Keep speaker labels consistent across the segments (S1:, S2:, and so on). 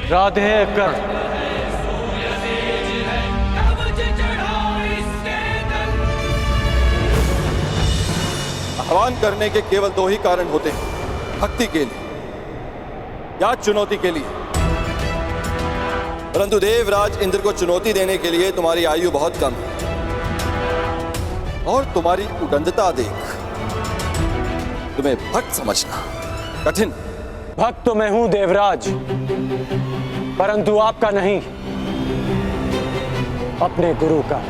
S1: राधे कर।
S2: आह्वान करने के केवल दो ही कारण होते हैं, भक्ति के लिए या चुनौती के लिए। परंतु देवराज इंद्र को चुनौती देने के लिए तुम्हारी आयु बहुत कम है और तुम्हारी उदंडता देख तुम्हें भक्त समझना कठिन।
S1: भक्त तो मैं हूं देवराज, परंतु आपका नहीं, अपने गुरु का।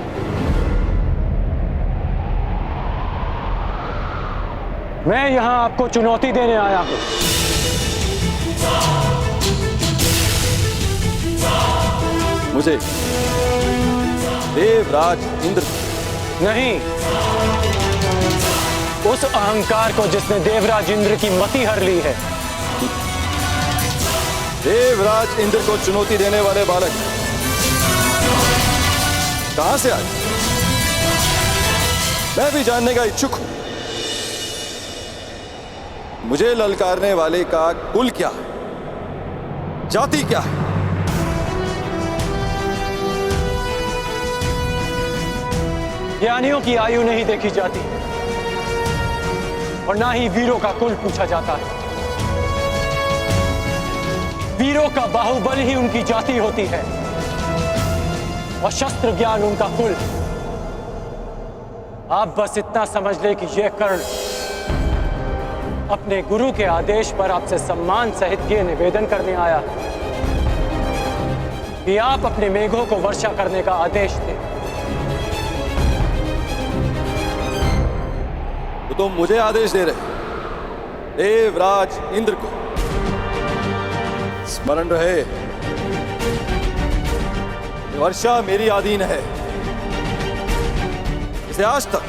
S1: मैं यहां आपको चुनौती देने आया हूं।
S2: मुझे देवराज इंद्र
S1: नहीं, उस अहंकार को जिसने देवराज इंद्र की मति हर ली है।
S2: देवराज इंद्र को चुनौती देने वाले बालक कहां से आए, मैं भी जानने का इच्छुक हूं। मुझे ललकारने वाले का कुल क्या है, जाति क्या है?
S1: ज्ञानियों की आयु नहीं देखी जाती और ना ही वीरों का कुल पूछा जाता है। वीरों का बाहुबल ही उनकी जाति होती है और शस्त्र ज्ञान उनका कुल। आप बस इतना समझ ले कि यह कर्ण अपने गुरु के आदेश पर आपसे सम्मान सहित ये निवेदन करने आया कि आप अपने मेघों को वर्षा करने का आदेश दें।
S2: तो तुम मुझे आदेश दे रहे, देवराज इंद्र को। स्मरण रहे, वर्षा मेरी अधीन है। इसे आज तक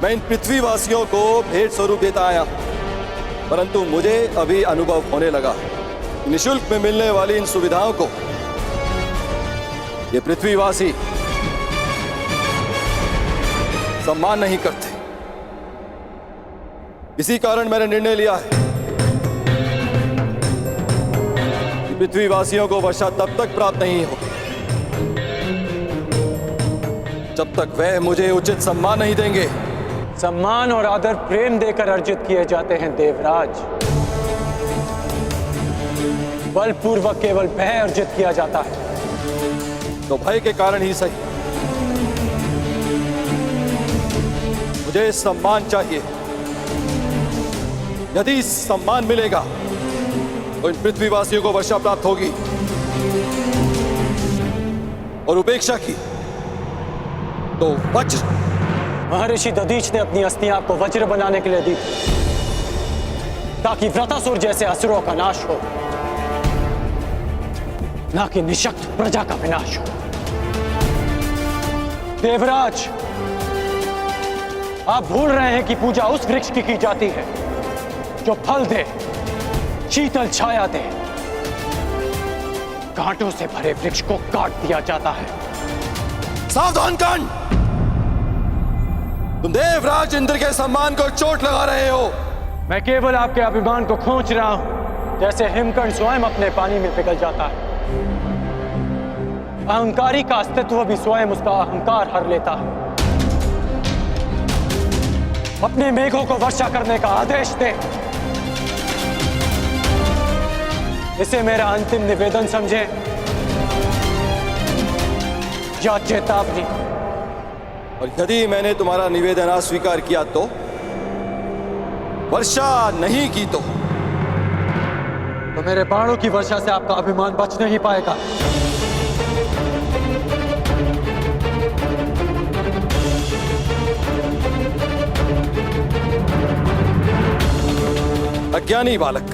S2: मैं इन पृथ्वीवासियों को भेंट स्वरूप देता आया, परंतु मुझे अभी अनुभव होने लगा निःशुल्क में मिलने वाली इन सुविधाओं को ये पृथ्वीवासी सम्मान नहीं करते। इसी कारण मैंने निर्णय लिया है कि पृथ्वीवासियों को वर्षा तब तक प्राप्त नहीं होगी जब तक वह मुझे उचित सम्मान नहीं देंगे।
S1: सम्मान और आदर प्रेम देकर अर्जित किए जाते हैं देवराज, बलपूर्वक केवल भय अर्जित किया जाता है।
S2: तो भय के कारण ही सही मुझे सम्मान चाहिए। यदि सम्मान मिलेगा तो इन पृथ्वीवासियों को वर्षा प्राप्त होगी और उपेक्षा की तो वज्र।
S1: महर्षि दधीच ने अपनी अस्थियां आपको वज्र बनाने के लिए दी थी ताकि व्रतासुर जैसे असुरों का नाश हो, ना कि निशक्त प्रजा का विनाश हो। देवराज, आप भूल रहे हैं कि पूजा उस वृक्ष की जाती है जो फल दे, शीतल छाया दे। कांटों से भरे वृक्ष को काट दिया जाता है।
S2: सावधान कर्ण, तुम देवराज इंद्र के सम्मान को चोट लगा रहे हो।
S1: मैं केवल आपके अभिमान को खींच रहा हूं, जैसे हिमकर्ण स्वयं अपने पानी में पिघल जाता है। अहंकारी का अस्तित्व भी स्वयं उसका अहंकार हर लेता है। अपने मेघों को वर्षा करने का आदेश दे। इसे मेरा अंतिम निवेदन समझे या चेतावनी।
S2: और यदि मैंने तुम्हारा निवेदन अस्वीकार किया तो, वर्षा नहीं की तो
S1: मेरे बाणों की वर्षा से आपका अभिमान बच नहीं पाएगा।
S2: अज्ञानी बालक,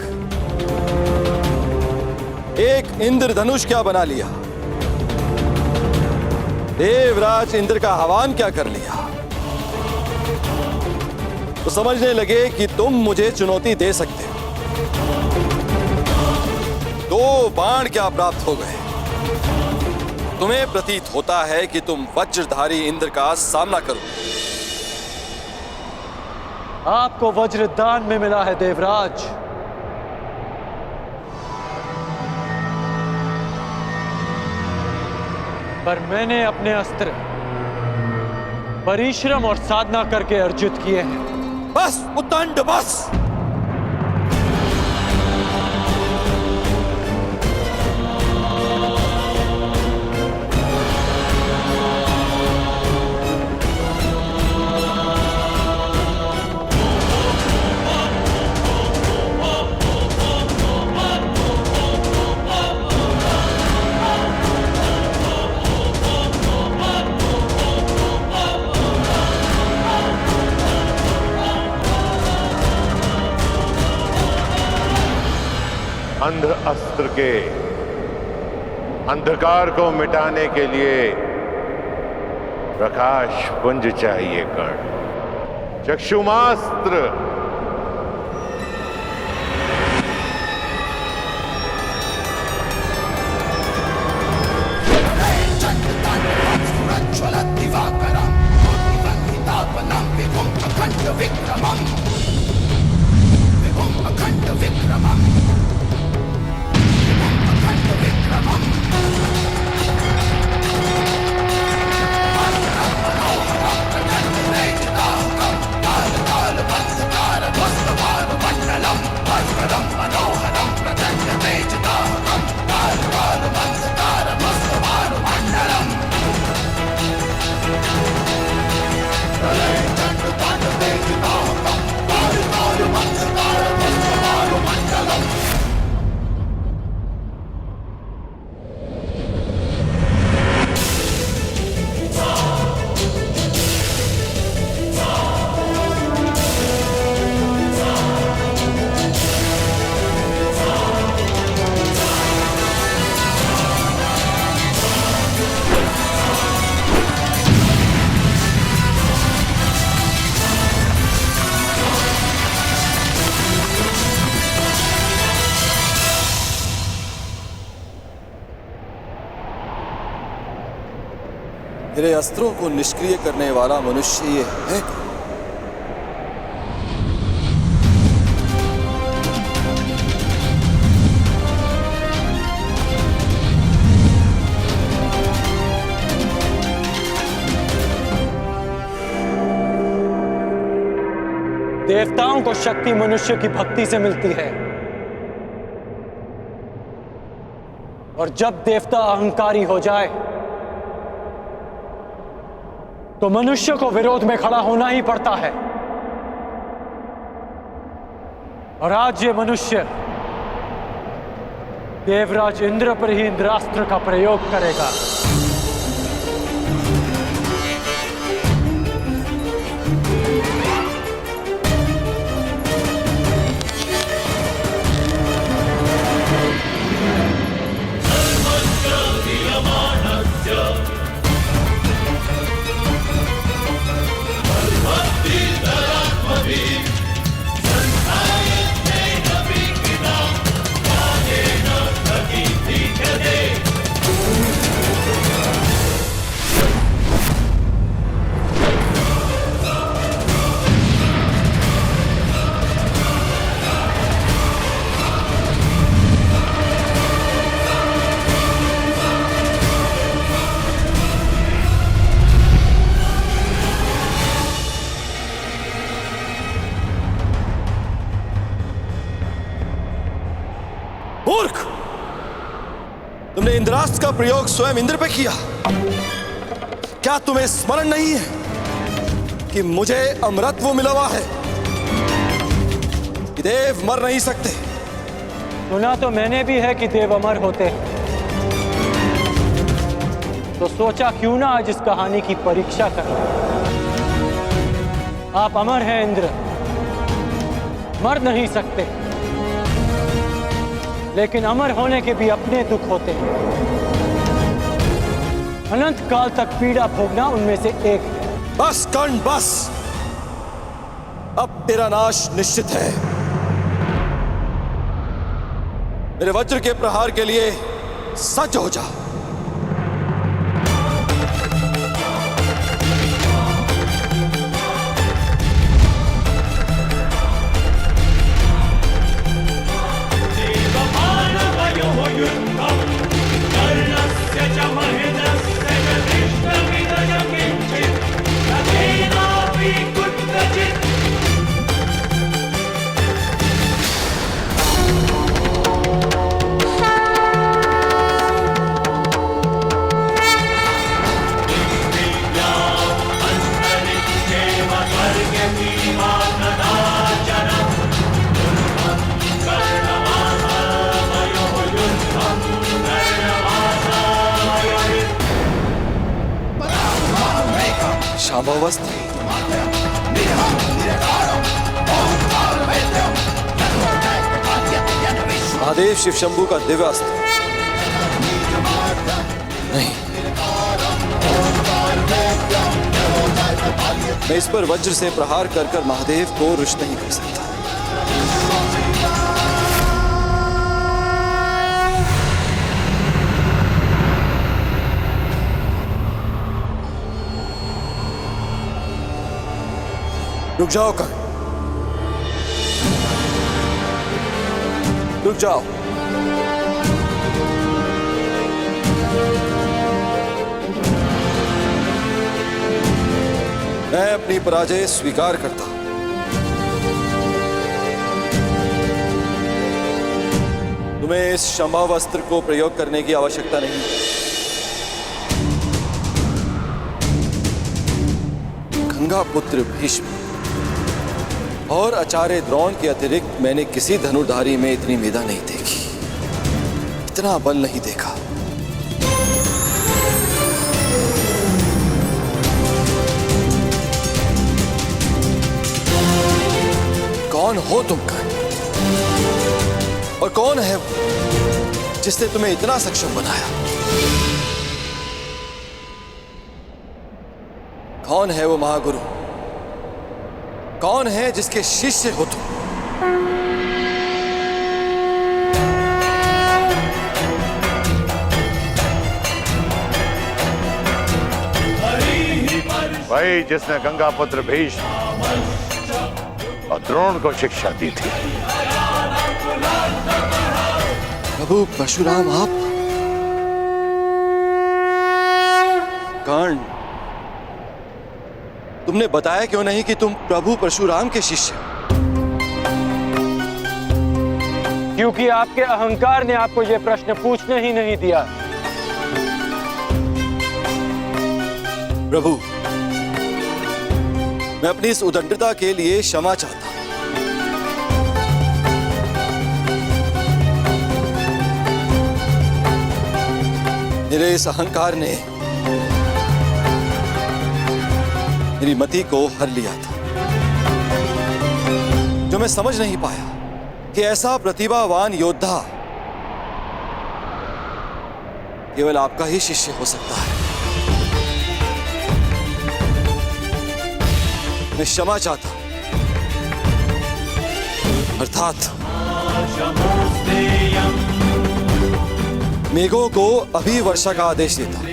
S2: एक इंद्रधनुष क्या बना लिया, देवराज इंद्र का आह्वान क्या कर लिया, तो समझने लगे कि तुम मुझे चुनौती दे सकते हो। 2 बाण क्या प्राप्त हो गए। तुम्हें प्रतीत होता है कि तुम वज्रधारी इंद्र का सामना करो।
S1: आपको वज्र दान में मिला है देवराज। पर मैंने अपने अस्त्र परिश्रम और साधना करके अर्जित किए हैं।
S2: बस उद्दंड बस।
S3: अंध अस्त्र के अंधकार को मिटाने के लिए प्रकाश पुंज चाहिए कर्ण। चक्षुमास्त्र मेरे अस्त्रों को निष्क्रिय करने वाला मनुष्य ये है।
S1: देवताओं को शक्ति मनुष्य की भक्ति से मिलती है, और जब देवता अहंकारी हो जाए तो मनुष्य को विरोध में खड़ा होना ही पड़ता है। और आज ये मनुष्य देवराज इंद्र पर ही इंद्रास्त्र का प्रयोग करेगा।
S2: मूर्ख, तुमने इंद्रास्त्र का प्रयोग स्वयं इंद्र पे किया। क्या तुम्हें स्मरण नहीं है कि मुझे अमरत्व मिला हुआ है, कि देव मर नहीं सकते?
S1: सुना तो मैंने भी है कि देव अमर होते हैं, तो सोचा क्यों ना आज इस कहानी की परीक्षा कर लें। आप अमर हैं इंद्र, मर नहीं सकते, लेकिन अमर होने के भी अपने दुख होते हैं। अनंत काल तक पीड़ा भोगना उनमें से एक है।
S2: बस कर्ण बस, अब तेरा नाश निश्चित है। मेरे वज्र के प्रहार के लिए सज्ज हो जा।
S4: कर्णस्य च महेन्द्रस्य
S2: शांभवस्थ महादेव शिव शंभू का दिव्य अस्त्र नहीं, मैं इस पर वज्र से प्रहार कर कर महादेव को रुष्ट नहीं कर सकता। रुक जाओ कर्ण, रुक जाओ। मैं अपनी पराजय स्वीकार करता हूं। तुम्हें इस संभव अस्त्र को प्रयोग करने की आवश्यकता नहीं। गंगा पुत्र भीष्म और आचार्य द्रोण के अतिरिक्त मैंने किसी धनुर्धारी में इतनी मेधा नहीं देखी, इतना बल नहीं देखा। कौन हो तुम कर्ण? और कौन है वो जिसने तुम्हें इतना सक्षम बनाया? कौन है वो महागुरु? कौन है जिसके शिष्य हो तुम?
S4: वही जिसने गंगा पुत्र भीष्म और द्रोण को शिक्षा दी थी।
S2: प्रभु परशुराम आप? कर्ण, तुमने बताया क्यों नहीं कि तुम प्रभु परशुराम के शिष्य हो?
S1: क्योंकि आपके अहंकार ने आपको यह प्रश्न पूछने ही नहीं दिया।
S2: प्रभु, मैं अपनी इस उदंडता के लिए क्षमा चाहता हूं। मेरे इस अहंकार ने मेरी मति को हर लिया था, जो मैं समझ नहीं पाया कि ऐसा प्रतिभावान योद्धा केवल आपका ही शिष्य हो सकता है। मैं क्षमा चाहता हूं, अर्थात मेघों को अभी वर्षा का आदेश देता हूं।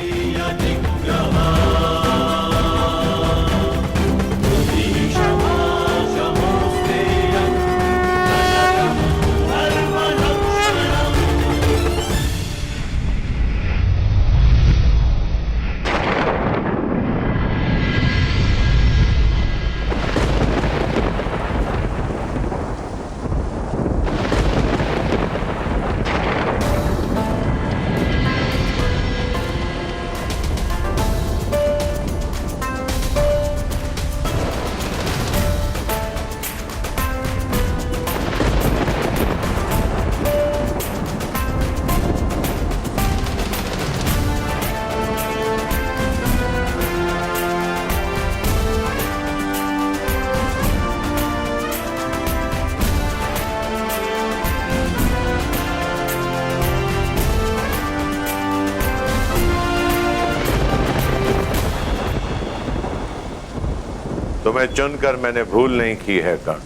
S4: तुम्हें चुनकर मैंने भूल नहीं की है कर्ण।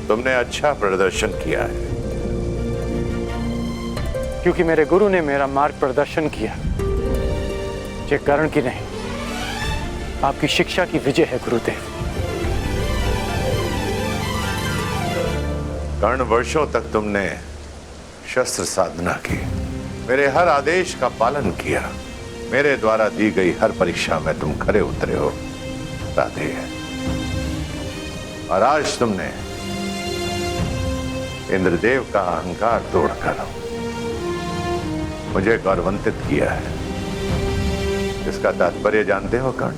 S4: तुमने अच्छा प्रदर्शन किया है।
S1: क्योंकि मेरे गुरु ने मेरा मार्ग प्रदर्शन किया। ये कर्ण की नहीं, आपकी शिक्षा की विजय है गुरुदेव।
S4: कर्ण, वर्षों तक तुमने शस्त्र साधना की, मेरे हर आदेश का पालन किया, मेरे द्वारा दी गई हर परीक्षा में तुम खरे उतरे हो। राधे है। और आज तुमने इंद्रदेव का अहंकार तोड़कर मुझे गौरवान्वित किया है। इसका तात्पर्य जानते हो कर्ण?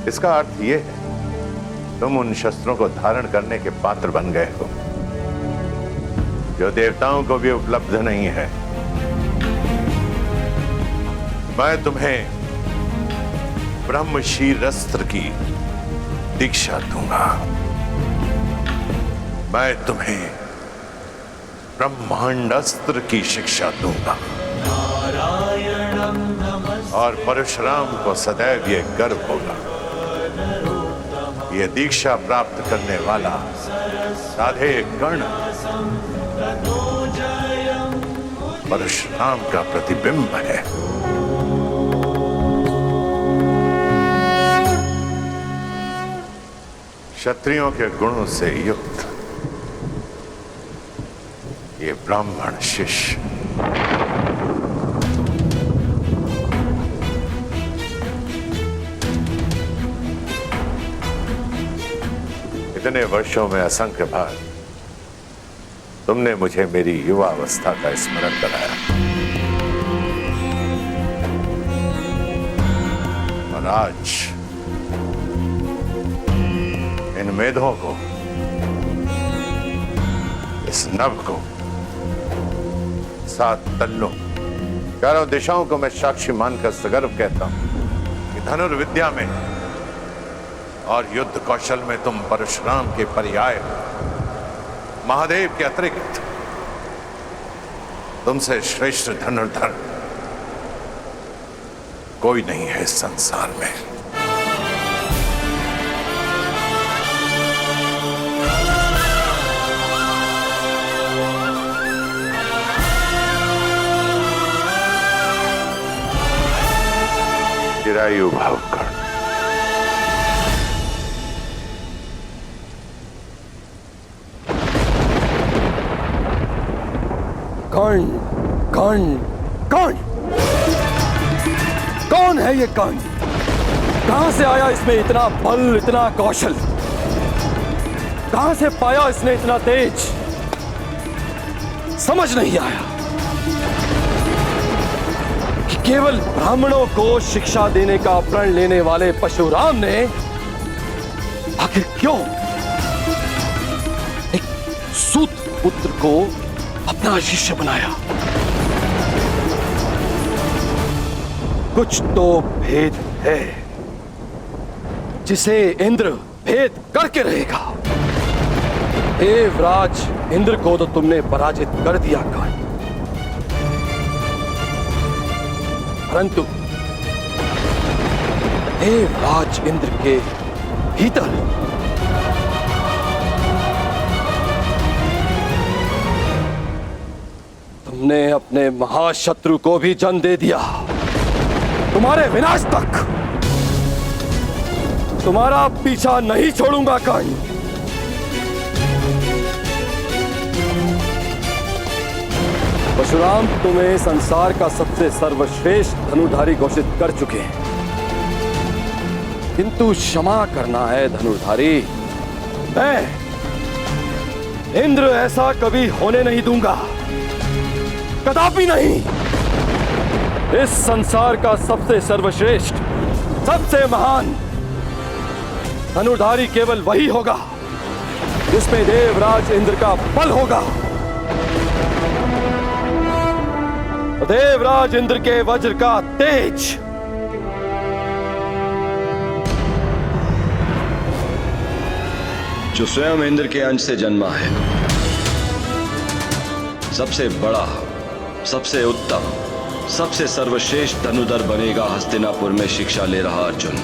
S4: इसका अर्थ यह है तुम उन शस्त्रों को धारण करने के पात्र बन गए हो जो देवताओं को भी उपलब्ध नहीं है। मैं तुम्हें ब्रह्मशील अस्त्र की दीक्षा दूंगा। मैं तुम्हें ब्रह्मांड अस्त्र की शिक्षा दूंगा। और परशुराम को सदैव ये गर्व होगा, ये दीक्षा प्राप्त करने वाला राधे कर्ण परशुराम का प्रतिबिंब है। क्षत्रियों के गुणों से युक्त ये ब्राह्मण शिष्य इतने वर्षों में असंख्य बार तुमने मुझे मेरी युवा अवस्था का स्मरण कराया, और आज इन मेधों को, इस नभ को, 7 तल्लों, चारों दिशाओं को मैं साक्षी मानकर सगर्व कहता हूं कि धनुर्विद्या में और युद्ध कौशल में तुम परशुराम के पर्याय हो। महादेव के अतिरिक्त तुमसे श्रेष्ठ धनुर्धर कोई नहीं है इस संसार में। चिरायु भाव कर्ण,
S2: कर्ण, कर्ण, कर्ण, कौन है ये कर्ण? कहां से आया इसमें इतना बल, इतना कौशल? कहां से पाया इसने इतना तेज? समझ नहीं आया कि केवल ब्राह्मणों को शिक्षा देने का प्रण लेने वाले परशुराम ने आखिर क्यों एक सूत पुत्र को अपना शिष्य बनाया। कुछ तो भेद है जिसे इंद्र भेद करके रहेगा। देवराज इंद्र को तो तुमने पराजित कर दिया कर्ण, परंतु देवराज इंद्र के भीतर तुमने अपने महाशत्रु को भी जन्म दे दिया। तुम्हारे विनाश तक तुम्हारा पीछा नहीं छोड़ूंगा कर्ण। परशुराम तुम्हें संसार का सबसे सर्वश्रेष्ठ धनुर्धारी घोषित कर चुके हैं, किंतु क्षमा करना है धनुर्धारी। मैं इंद्र ऐसा कभी होने नहीं दूंगा, कदापि नहीं। इस संसार का सबसे सर्वश्रेष्ठ, सबसे महान धनुर्धारी केवल वही होगा जिसमें देवराज इंद्र का बल होगा। देवराज इंद्र के वज्र का तेज,
S3: जो स्वयं इंद्र के अंश से जन्मा है, सबसे बड़ा, सबसे उत्तम, सबसे सर्वश्रेष्ठ धनुधर बनेगा हस्तिनापुर में शिक्षा ले रहा अर्जुन,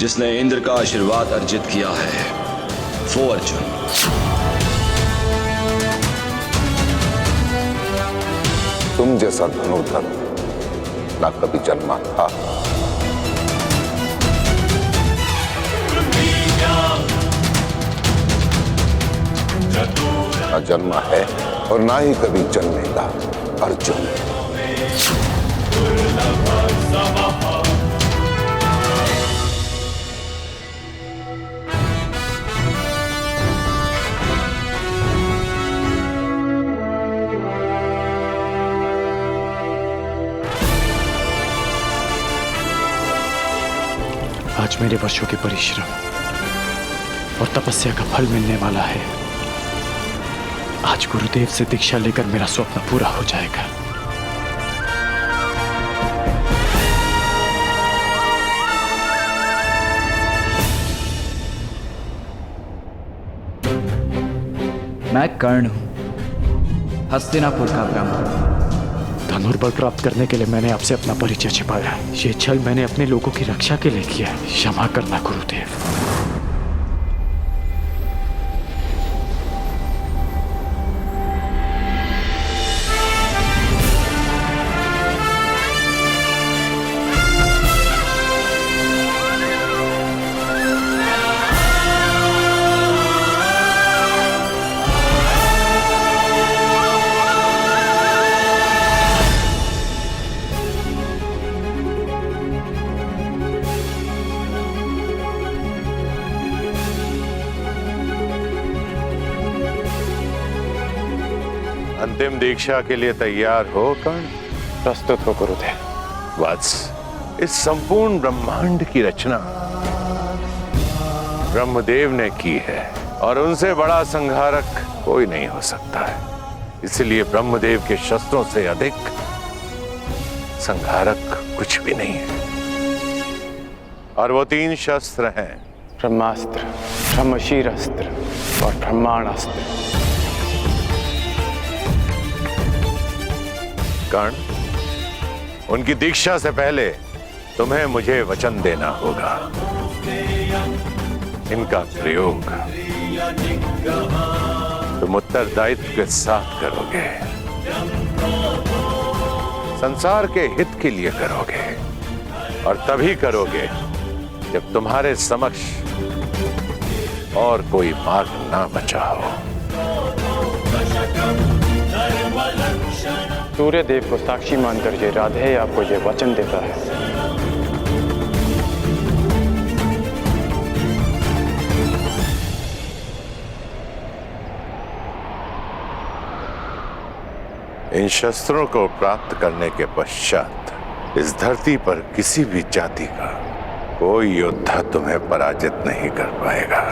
S3: जिसने इंद्र का आशीर्वाद अर्जित किया है, वो अर्जुन।
S5: तुम जैसा धनुर्धर ना कभी जन्मा था, ना जन्मा है और ना ही कभी जन्मेगा अर्जुन।
S1: आज मेरे वर्षों के परिश्रम और तपस्या का फल मिलने वाला है। आज गुरुदेव से दीक्षा लेकर मेरा स्वप्न पूरा हो जाएगा।
S6: मैं कर्ण हूं, हस्तिनापुर का ब्राह्मण।
S1: धनुर्बल प्राप्त करने के लिए मैंने आपसे अपना परिचय छिपाया। ये छल मैंने अपने लोगों की रक्षा के लिए किया। क्षमा करना गुरुदेव।
S4: अंतिम दीक्षा के लिए तैयार हो कर्ण?
S1: प्रस्तुत हो गुरुदेव।
S4: वत्स, इस संपूर्ण ब्रह्मांड की रचना ब्रह्मदेव ने की है और उनसे बड़ा संहारक कोई नहीं हो सकता है। इसलिए ब्रह्मदेव के शस्त्रों से अधिक संहारक कुछ भी नहीं है। और वो 3 शस्त्र हैं:
S1: ब्रह्मास्त्र, ब्रह्मशीर अस्त्र और ब्रह्मांडास्त्र।
S4: कर्ण, उनकी दीक्षा से पहले तुम्हें मुझे वचन देना होगा। इनका प्रयोग तुम उत्तरदायित्व के साथ करोगे, संसार के हित के लिए करोगे, और तभी करोगे जब तुम्हारे समक्ष और कोई मार्ग ना बचा हो।
S1: सूर्य देव को साक्षी मानकर ये राधे आपको ये वचन देता है।
S4: इन शस्त्रों को प्राप्त करने के पश्चात इस धरती पर किसी भी जाति का कोई योद्धा तुम्हें पराजित नहीं कर पाएगा।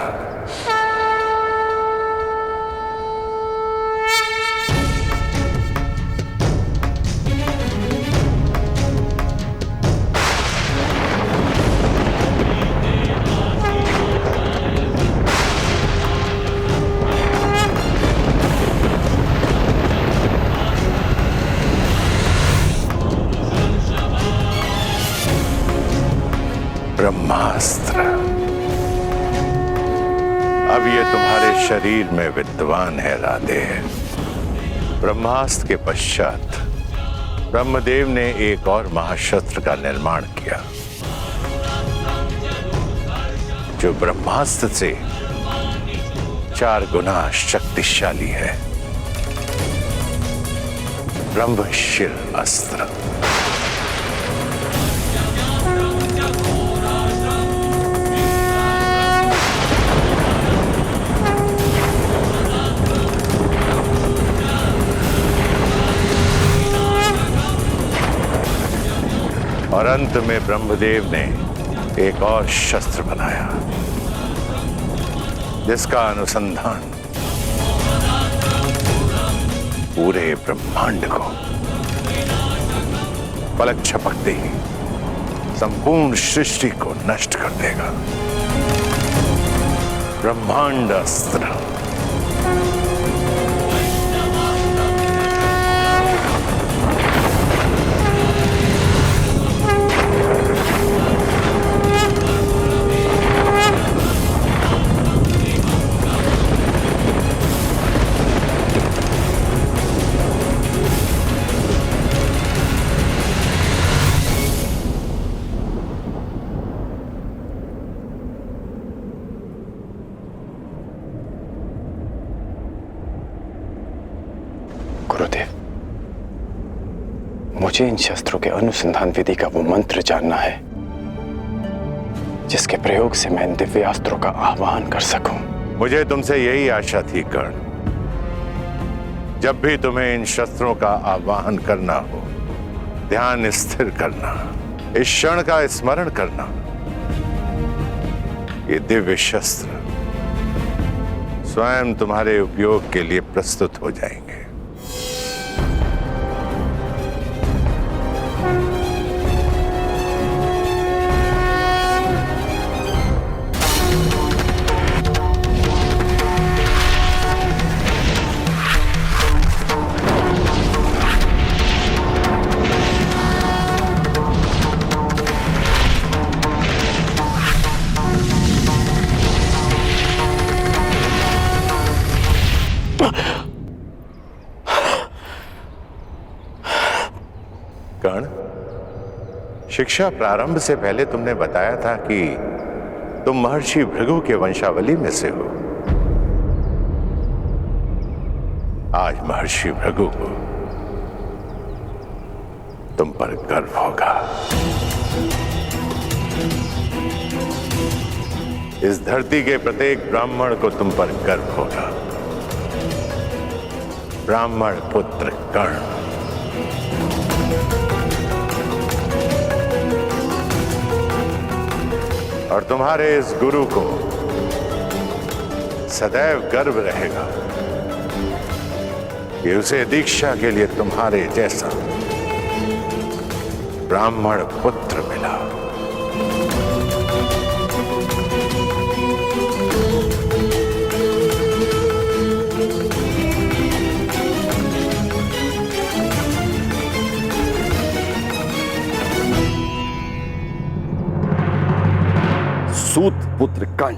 S4: ब्रह्मास्त्र अब ये तुम्हारे शरीर में विद्यमान है राधे। ब्रह्मास्त्र के पश्चात ब्रह्मदेव ने एक और महाशस्त्र का निर्माण किया जो ब्रह्मास्त्र से 4 गुना शक्तिशाली है। ब्रह्मशीर अस्त्र। और अंत में ब्रह्मदेव ने एक और शस्त्र बनाया जिसका अनुसंधान पूरे ब्रह्मांड को पलक झपकते ही संपूर्ण सृष्टि को नष्ट कर देगा। ब्रह्मांड अस्त्र।
S1: गुरुदेव, मुझे इन शस्त्रों के अनुसंधान विधि का वो मंत्र जानना है जिसके प्रयोग से मैं इन दिव्यास्त्रों का आह्वान कर सकूं।
S4: मुझे तुमसे यही आशा थी कर्ण। जब भी तुम्हें इन शस्त्रों का आह्वान करना हो, ध्यान स्थिर करना, इस क्षण का स्मरण करना। ये दिव्य शस्त्र स्वयं तुम्हारे उपयोग के लिए प्रस्तुत हो जाएंगे। कर्ण, शिक्षा प्रारंभ से पहले तुमने बताया था कि तुम महर्षि भृगु के वंशावली में से हो। आज महर्षि भृगु को तुम पर गर्व होगा। इस धरती के प्रत्येक ब्राह्मण को तुम पर गर्व होगा। ब्राह्मण पुत्र कर्ण, और तुम्हारे इस गुरु को सदैव गर्व रहेगा कि उसे दीक्षा के लिए तुम्हारे जैसा ब्राह्मण पुत्र मिला।
S2: सूत पुत्र कर्ण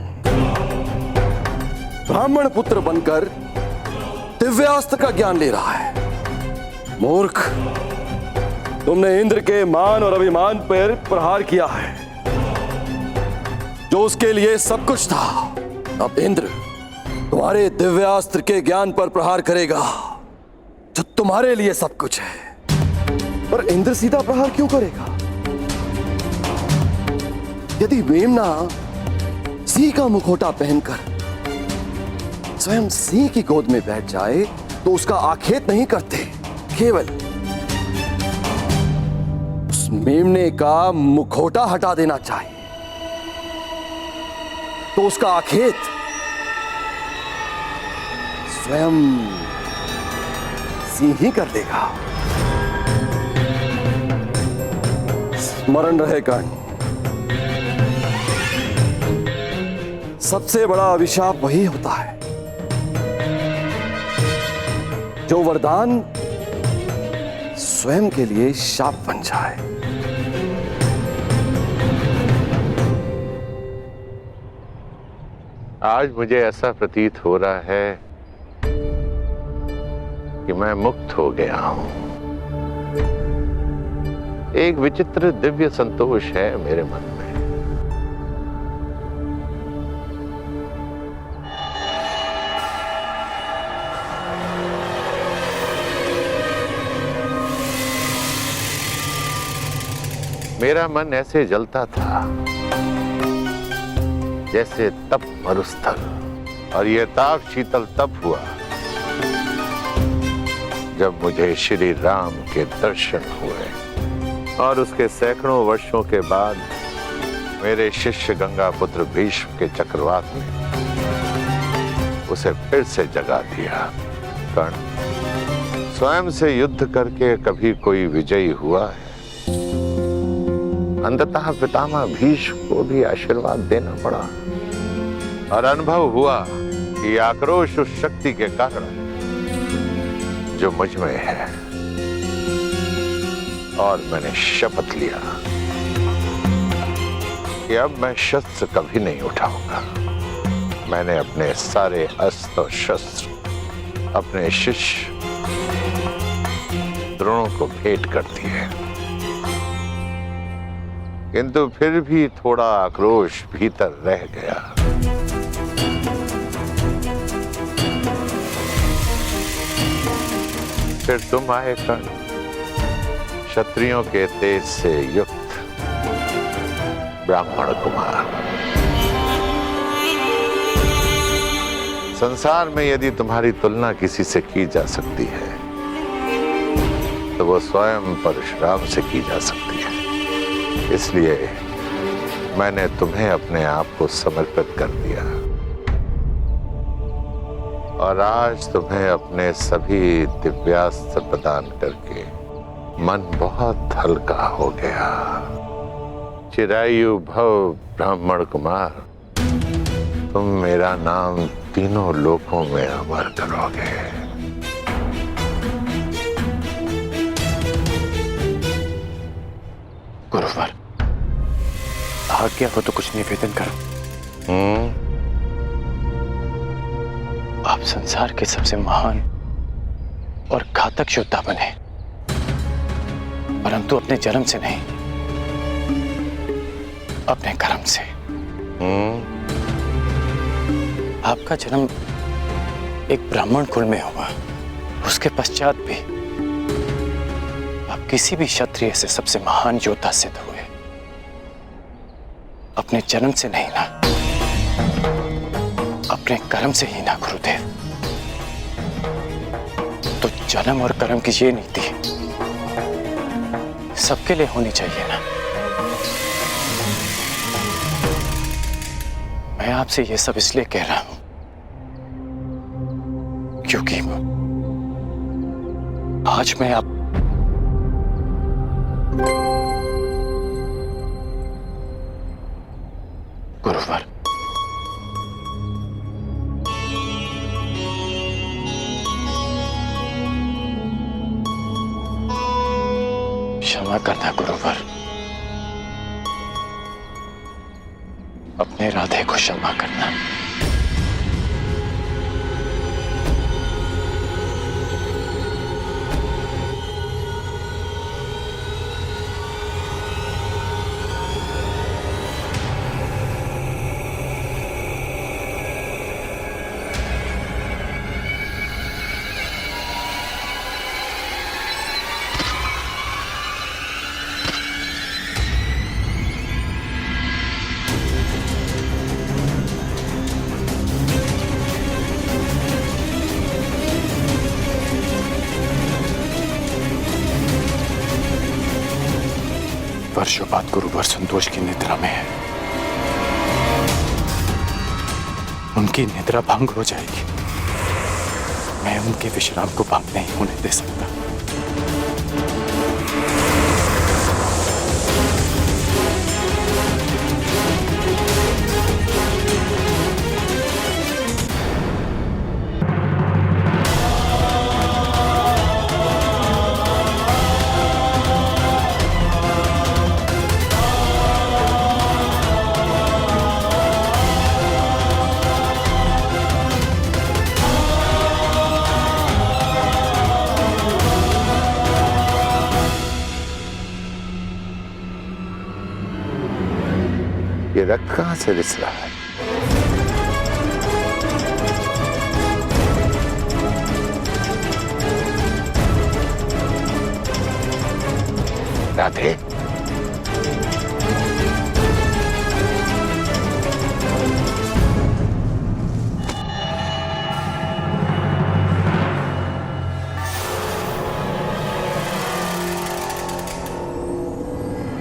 S2: ब्राह्मण पुत्र बनकर दिव्यास्त्र का ज्ञान ले रहा है। मूर्ख, तुमने इंद्र के मान और अभिमान पर प्रहार किया है, जो उसके लिए सब कुछ था। अब इंद्र तुम्हारे दिव्यास्त्र के ज्ञान पर प्रहार करेगा, जो तुम्हारे लिए सब कुछ है। पर इंद्र सीधा प्रहार क्यों करेगा? यदि मेमना सिंह का मुखौटा पहनकर स्वयं सिंह की गोद में बैठ जाए तो उसका आखेट नहीं करते, केवल उस मेमने का मुखौटा हटा देना चाहिए तो उसका आखेट स्वयं सिंह ही कर देगा। स्मरण रहे कर्ण, सबसे बड़ा अभिशाप वही होता है जो वरदान स्वयं के लिए शाप बन जाए।
S4: आज मुझे ऐसा प्रतीत हो रहा है कि मैं मुक्त हो गया हूं। एक विचित्र दिव्य संतोष है मेरे मन में। मेरा मन ऐसे जलता था जैसे तप मरुस्थल, और यह ताप शीतल तब हुआ जब मुझे श्री राम के दर्शन हुए। और उसके सैकड़ों वर्षों के बाद मेरे शिष्य गंगा पुत्र भीष्म के चक्रवात ने उसे फिर से जगा दिया। कर्ण, स्वयं से युद्ध करके कभी कोई विजयी हुआ है? अंततः पितामह भीष्म को भी आशीर्वाद देना पड़ा, और अनुभव हुआ कि आक्रोश उस शक्ति के कारण जो मुझ में है। और मैंने शपथ लिया कि अब मैं शस्त्र कभी नहीं उठाऊंगा। मैंने अपने सारे अस्त्र और शस्त्र अपने शिष्य द्रोणों को भेंट कर दिए, किंतु फिर भी थोड़ा आक्रोश भीतर रह गया। फिर तुम आए कर्ण, क्षत्रियों के तेज से युक्त ब्राह्मण कुमार। संसार में यदि तुम्हारी तुलना किसी से की जा सकती है तो वो स्वयं परशुराम से की जा सकती है। इसलिए मैंने तुम्हें अपने आप को समर्पित कर दिया, और आज तुम्हें अपने सभी दिव्यास्त्र प्रदान करके मन बहुत हल्का हो गया। चिरायु भव ब्राह्मण कुमार, तुम मेरा नाम तीनों लोकों में अमर करोगे।
S1: गुरुवर, आज्ञा हो तो कुछ निवेदन करो। आप संसार के सबसे महान और घातक योद्धा बने। परंतु अपने जन्म से नहीं, अपने कर्म से। आपका जन्म एक ब्राह्मण कुल में हुआ, उसके पश्चात भी आप किसी भी क्षत्रिय से सबसे महान योद्धा सिद्ध हुए। अपने जन्म से नहीं ना, अपने कर्म से ही ना गुरुदेव। तो जन्म और कर्म की ये नीति सबके लिए होनी चाहिए ना। मैं आपसे ये सब इसलिए कह रहा हूं क्योंकि आज मैं आप गुरुवर, क्षमा करना गुरुवर, अपने राधे को क्षमा करना। वर्षों बाद गुरुवर संतोष की निद्रा में है। उनकी निद्रा भंग हो जाएगी। मैं उनके विश्राम को भंग नहीं होने दे सकता।
S4: ये रग कहां से रिस रहा है? राधे,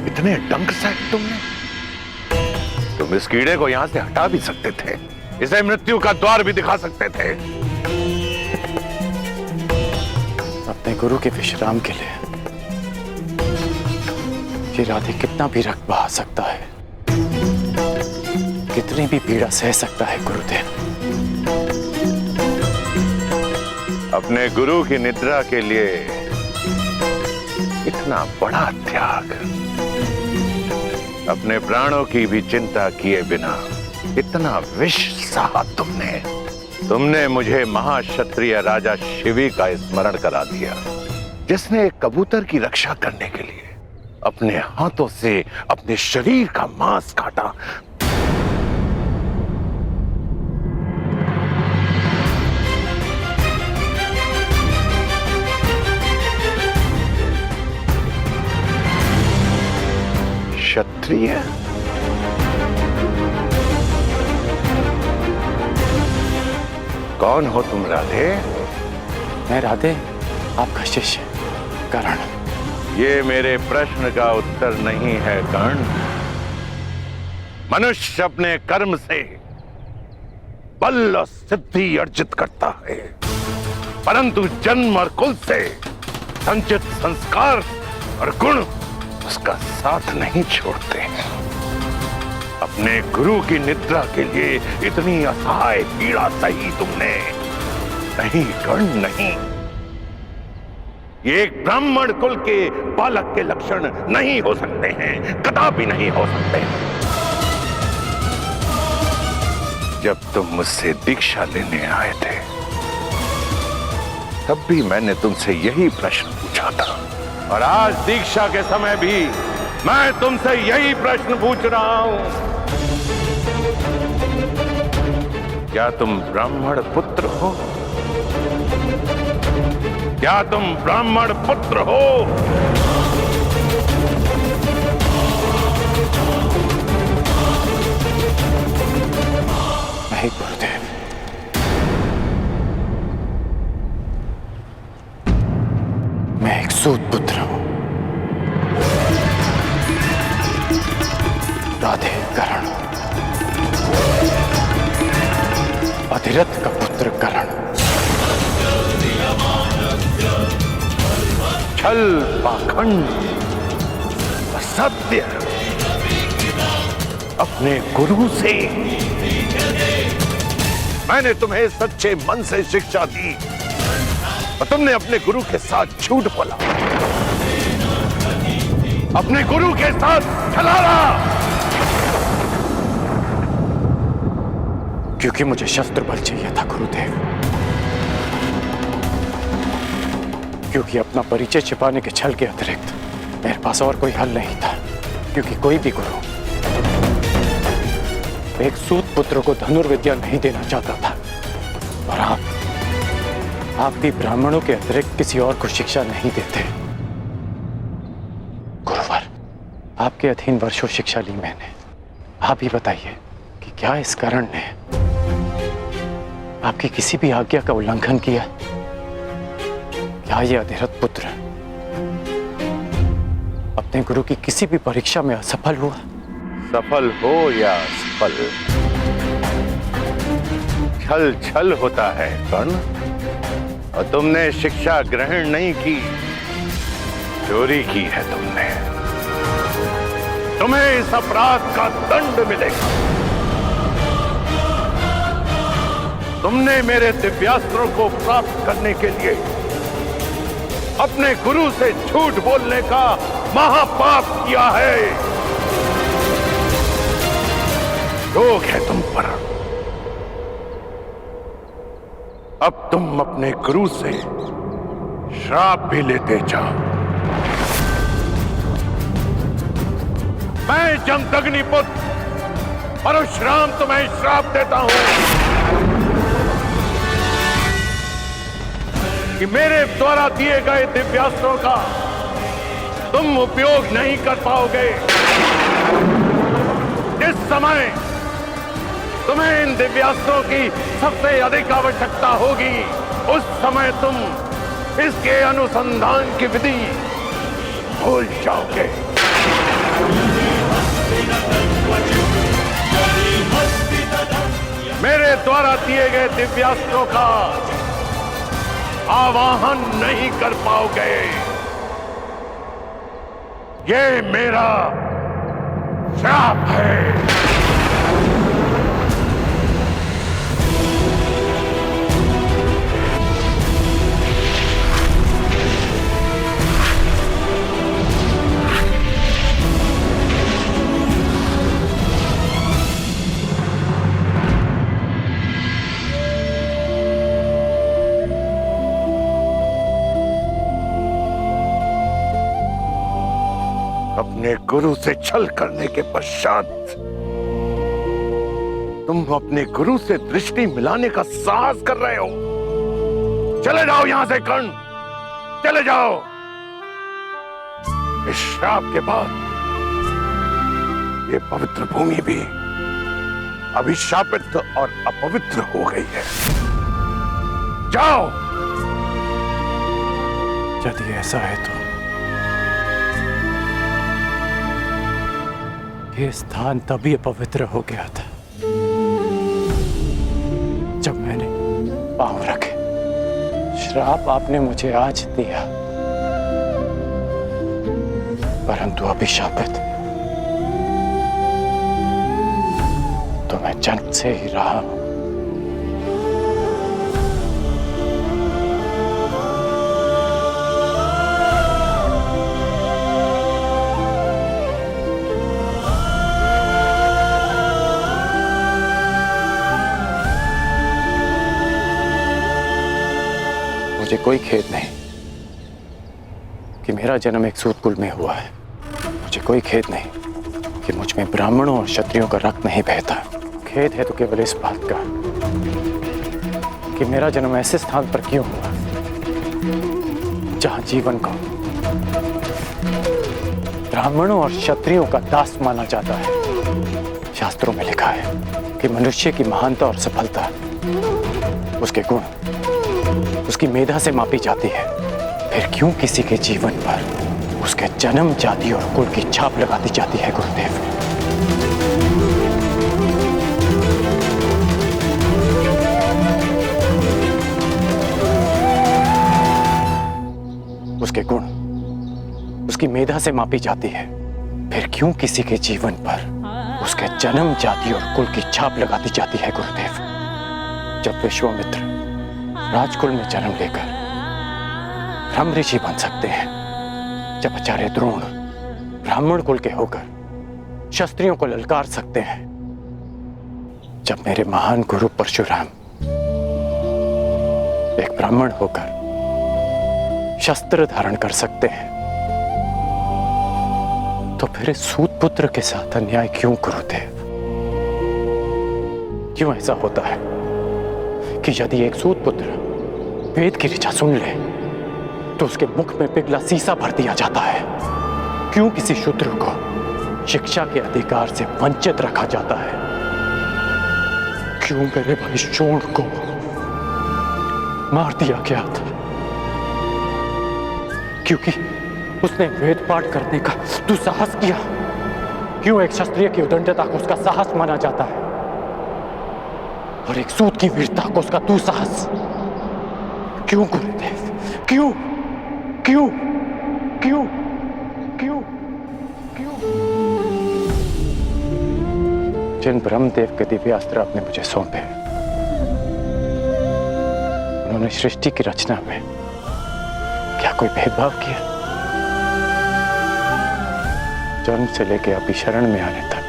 S4: इतने डंक साहब तुमने? तुम इस कीड़े को यहां से हटा भी सकते थे, इसे मृत्यु का द्वार भी दिखा सकते थे।
S1: अपने गुरु के विश्राम के लिए ये राधे कितना भी रक्त बहा सकता है, कितनी भी पीड़ा सह सकता है गुरुदेव।
S4: अपने गुरु की निद्रा के लिए इतना बड़ा त्याग, अपने प्राणों की भी चिंता किए बिना इतना विष सहा तुमने मुझे महाक्षत्रिय राजा शिवी का स्मरण करा दिया, जिसने एक कबूतर की रक्षा करने के लिए अपने हाथों से अपने शरीर का मांस काटा। क्षत्रिय? कौन हो तुम राधे?
S1: मैं राधे आपका शिष्य कर्ण।
S4: ये मेरे प्रश्न का उत्तर नहीं है कर्ण। मनुष्य अपने कर्म से बल और सिद्धि अर्जित करता है, परंतु जन्म और कुल से संचित संस्कार और गुण उसका साथ नहीं छोड़ते हैं। अपने गुरु की निद्रा के लिए इतनी असहाय पीड़ा सही तुमने? नहीं कर्ण, नहीं। ये एक ब्राह्मण कुल के बालक के लक्षण नहीं हो सकते हैं, कदापि नहीं हो सकते। जब तुम मुझसे दीक्षा लेने आए थे, तब भी मैंने तुमसे यही प्रश्न पूछा था और आज दीक्षा के समय भी मैं तुमसे यही प्रश्न पूछ रहा हूं, क्या तुम ब्राह्मण पुत्र हो? क्या तुम ब्राह्मण पुत्र हो?
S1: नहीं गुरुदेव, मैं एक सूत पुत्र हूं। राधे करण, अधिरथ का पुत्र करण, छल पाखंड असत्य अपने गुरु से। मैंने तुम्हें सच्चे मन से शिक्षा दी और तुमने अपने गुरु के साथ झूठ बोला, अपने गुरु के साथ छलावा। क्योंकि मुझे शस्त्र बल चाहिए था गुरुदेव, क्योंकि अपना परिचय छिपाने के छल के अतिरिक्त मेरे पास और कोई हल नहीं था। क्योंकि कोई भी गुरु एक सूत पुत्र को धनुर्विद्या नहीं देना चाहता था, और आप भी ब्राह्मणों के अतिरिक्त किसी और को शिक्षा नहीं देते। गुरुवर, आपके अधीन वर्षों शिक्षा ली मैंने। आप ही बताइए कि क्या इस कारण ने आपकी किसी भी आज्ञा का उल्लंघन किया? क्या ये अधिरथ पुत्र अपने गुरु की किसी भी परीक्षा में असफल हुआ?
S4: सफल हो या असफल, छल छल होता है कर्ण। और तुमने शिक्षा ग्रहण नहीं की, चोरी की है तुमने। तुम्हें इस अपराध का दंड मिलेगा। तुमने मेरे दिव्यास्त्रों को प्राप्त करने के लिए अपने गुरु से झूठ बोलने का महापाप किया है। रोग है तुम पर। अब तुम अपने गुरु से श्राप भी लेते जाओ। मैं जमदग्नि पुत्र परशुराम तुम्हें श्राप देता हूं कि मेरे द्वारा दिए गए दिव्यास्त्रों का तुम उपयोग नहीं कर पाओगे। जिस समय तुम्हें इन दिव्यास्त्रों की सबसे अधिक आवश्यकता होगी, उस समय तुम इसके अनुसंधान की विधि भूल जाओगे। मेरे द्वारा दिए गए दिव्यास्त्रों का आवाहन नहीं कर पाओगे। ये मेरा श्राप है। अपने गुरु से छल करने के पश्चात तुम अपने गुरु से दृष्टि मिलाने का साहस कर रहे हो। चले जाओ यहां से कर्ण, चले जाओ। इस श्राप के बाद ये पवित्र भूमि भी अभिशापित और अपवित्र हो गई है। जाओ।
S1: यदि ऐसा है तो ये स्थान तभी अपवित्र हो गया था जब मैंने पांव रखे। श्राप आपने मुझे आज दिया, परंतु अभिशापित तो मैं जन्म से ही रहा हूं। मुझे कोई खेद नहीं कि मेरा जन्म एक सूत कुल में हुआ है। मुझे कोई खेद नहीं कि मुझ में ब्राह्मणों और क्षत्रियों का रक्त नहीं बहता। खेद है तो केवल इस बात का कि मेरा जन्म ऐसे स्थान पर क्यों हुआ जहां जीवन को ब्राह्मणों और क्षत्रियों का दास माना जाता है। शास्त्रों में लिखा है कि मनुष्य की महानता और सफलता उसके गुण, उसकी मेधा से मापी जाती है। फिर क्यों किसी के जीवन पर उसके जन्म, जाति और कुल की छाप लगा दी जाती है गुरुदेव? उसके गुण, उसकी मेधा से मापी जाती है। फिर क्यों किसी के जीवन पर उसके जन्म, जाति और कुल की छाप लगा दी जाती है गुरुदेव? जब विश्वामित्र राजकुल में जन्म लेकर ब्रह्म ऋषि बन सकते हैं, जब आचार्य द्रोण ब्राह्मण कुल के होकर क्षत्रियों को ललकार सकते हैं, जब मेरे महान गुरु परशुराम एक ब्राह्मण होकर शस्त्र धारण कर सकते हैं, तो फिर इस सूत पुत्र के साथ अन्याय क्यों गुरुदेव? क्यों ऐसा होता है कि यदि एक सूत पुत्र वेद की ऋचा सुन ले तो उसके मुख में पिघला सीसा भर दिया जाता है? क्यों किसी शूद्र को शिक्षा के अधिकार से वंचित रखा जाता है? क्यों मेरे भाई शोण को मार दिया गया था? क्योंकि उसने वेद पाठ करने का दुस्साहस किया। क्यों एक क्षत्रिय की उदंडता को उसका साहस माना जाता है और एक सूत की वीरता को उसका दुस्साहस? क्यों गुरुदेव? क्यों क्यों क्यों क्यों क्यों? जिन ब्रह्मदेव के दिव्यास्त्र आपने मुझे सौंपे, उन्होंने सृष्टि की रचना में क्या कोई भेदभाव किया? जन्म से लेकर अभी शरण में आने तक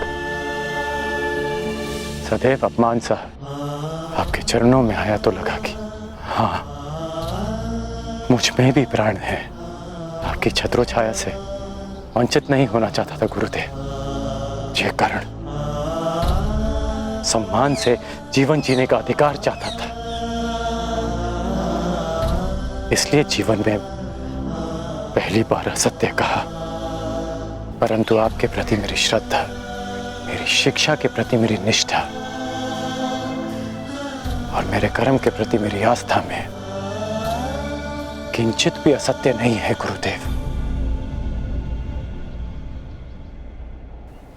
S1: सदैव अपमान सा आपके चरणों में आया तो लगा कि हाँ, मुझ में भी प्राण है। आपकी छत्रो छाया से वंचित नहीं होना चाहता था गुरुदेव। ये कारण सम्मान से जीवन जीने का अधिकार चाहता था। इसलिए जीवन में पहली बार असत्य कहा, परंतु आपके प्रति मेरी श्रद्धा, मेरी शिक्षा के प्रति मेरी निष्ठा और मेरे कर्म के प्रति मेरी आस्था में किंचित भी असत्य नहीं है गुरुदेव।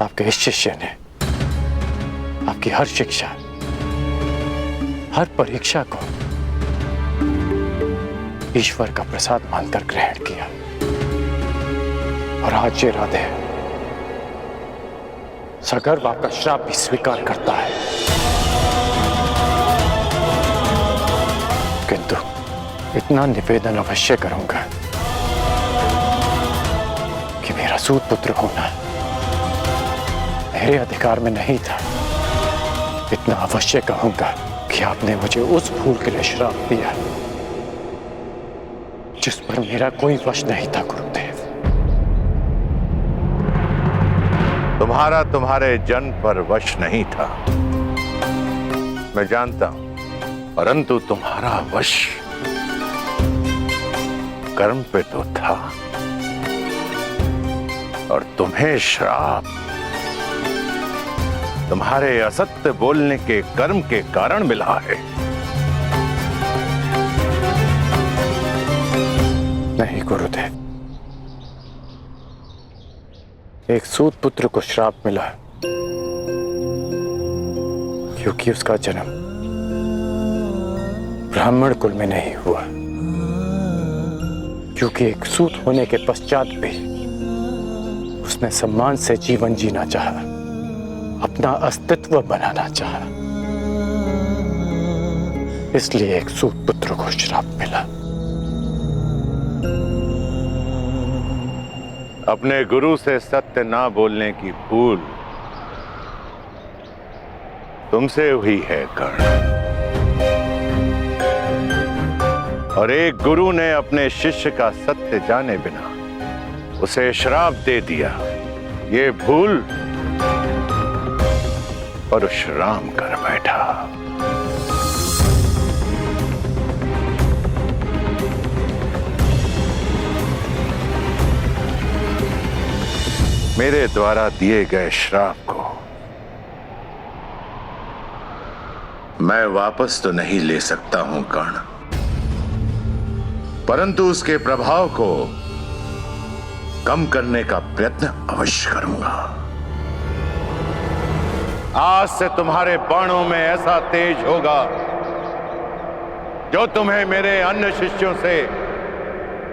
S1: आपके इस शिष्य ने आपकी हर शिक्षा, हर परीक्षा को ईश्वर का प्रसाद मानकर ग्रहण किया और आज ये राधे सगर्व आपका श्राप भी स्वीकार करता है। किंतु इतना निवेदन अवश्य करूंगा कि मेरा सूत पुत्र होना मेरे अधिकार में नहीं था। इतना अवश्य कहूंगा कि आपने मुझे उस भूल के लिए श्राप दिया जिस पर मेरा कोई वश नहीं था गुरुदेव।
S4: तुम्हारा तुम्हारे जन्म पर वश नहीं था, मैं जानता हूं, परंतु तुम्हारा वश कर्म पे तो था और तुम्हें श्राप तुम्हारे असत्य बोलने के कर्म के कारण मिला है।
S1: नहीं गुरुदेव, एक सूत पुत्र को श्राप मिला क्योंकि उसका जन्म ब्राह्मण कुल में नहीं हुआ, क्योंकि एक सूत होने के पश्चात भी उसने सम्मान से जीवन जीना चाहा, अपना अस्तित्व बनाना चाहा। इसलिए एक सूत पुत्र को श्राप मिला।
S4: अपने गुरु से सत्य ना बोलने की भूल तुमसे हुई है कर्ण, और एक गुरु ने अपने शिष्य का सत्य जाने बिना उसे श्राप दे दिया, ये भूल परशुराम कर बैठा। मेरे द्वारा दिए गए श्राप को मैं वापस तो नहीं ले सकता हूं कर्ण, परंतु उसके प्रभाव को कम करने का प्रयत्न अवश्य करूंगा। आज से तुम्हारे बाणों में ऐसा तेज होगा जो तुम्हें मेरे अन्य शिष्यों से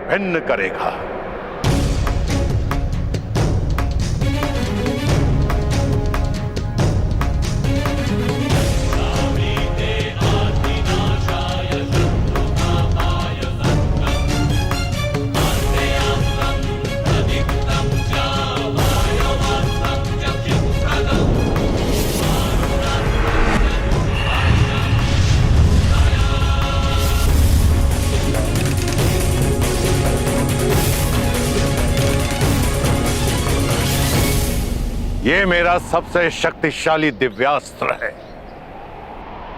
S4: भिन्न करेगा। ये मेरा सबसे शक्तिशाली दिव्यास्त्र है,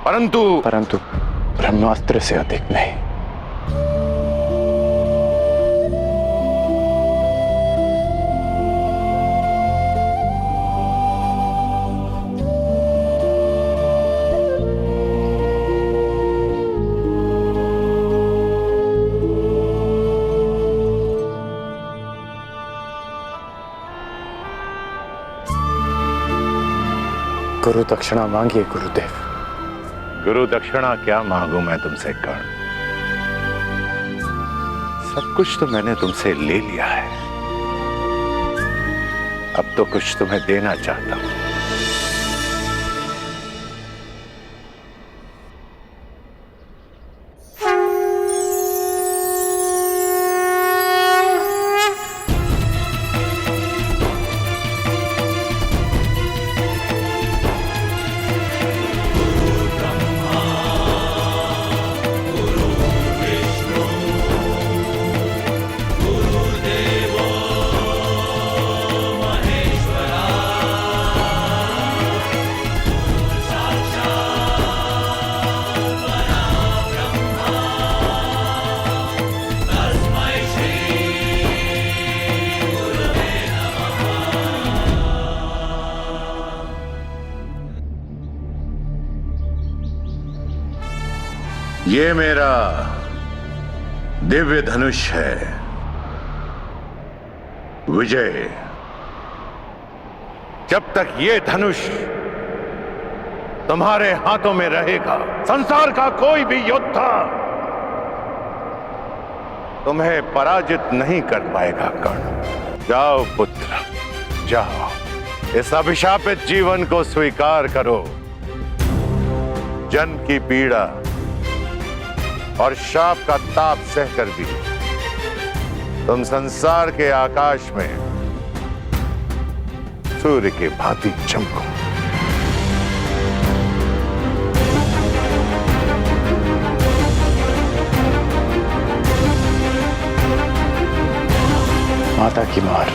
S4: परंतु
S1: ब्रह्मास्त्र से अधिक नहीं। गुरु दक्षिणा मांगिए गुरुदेव।
S4: गुरु दक्षिणा क्या मांगू मैं तुमसे कर्ण? सब कुछ तो मैंने तुमसे ले लिया है, अब तो कुछ तुम्हें देना चाहता हूं। ये मेरा दिव्य धनुष है विजय। जब तक ये धनुष तुम्हारे हाथों में रहेगा, संसार का कोई भी योद्धा तुम्हें पराजित नहीं कर पाएगा कर्ण। जाओ पुत्र, जाओ, इस अभिशापित जीवन को स्वीकार करो। जन्म की पीड़ा और शाप का ताप सहकर भी तुम संसार के आकाश में सूर्य के भांति चमको।
S1: माता की मार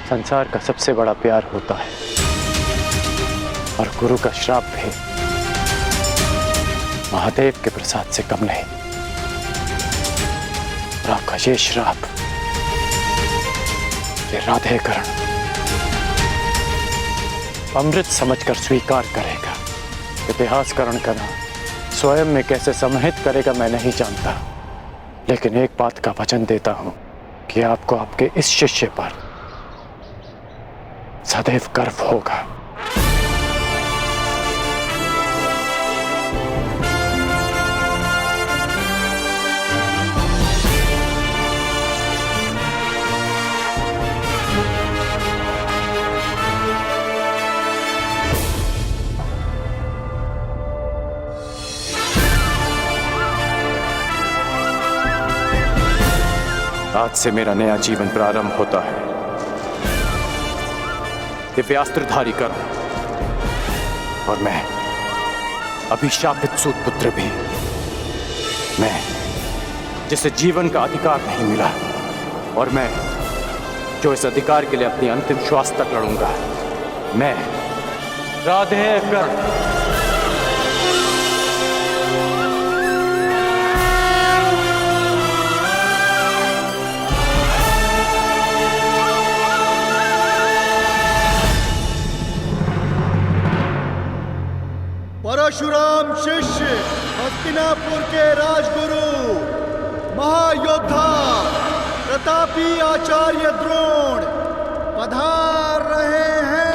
S1: संसार का सबसे बड़ा प्यार होता है, और गुरु का श्राप भी महादेव के प्रसाद से कम नहीं। आपका ये श्राप, ये राधेकरण अमृत समझकर स्वीकार करेगा। इतिहासकरण का नाम स्वयं में कैसे समाहित करेगा मैं नहीं जानता, लेकिन एक बात का वचन देता हूं कि आपको आपके इस शिष्य पर सदैव गर्व होगा। आज से मेरा नया जीवन प्रारंभ होता है। दिव्यास्त्रधारी कर्ण, और मैं अभिशापित सूत पुत्र भी, मैं जिसे जीवन का अधिकार नहीं मिला, और मैं जो इस अधिकार के लिए अपनी अंतिम श्वास तक लड़ूंगा, मैं राधे कर्ण।
S7: परशुराम शिष्य, हस्तिनापुर के राजगुरु, महायोद्धा, प्रतापी आचार्य द्रोण पधार रहे हैं।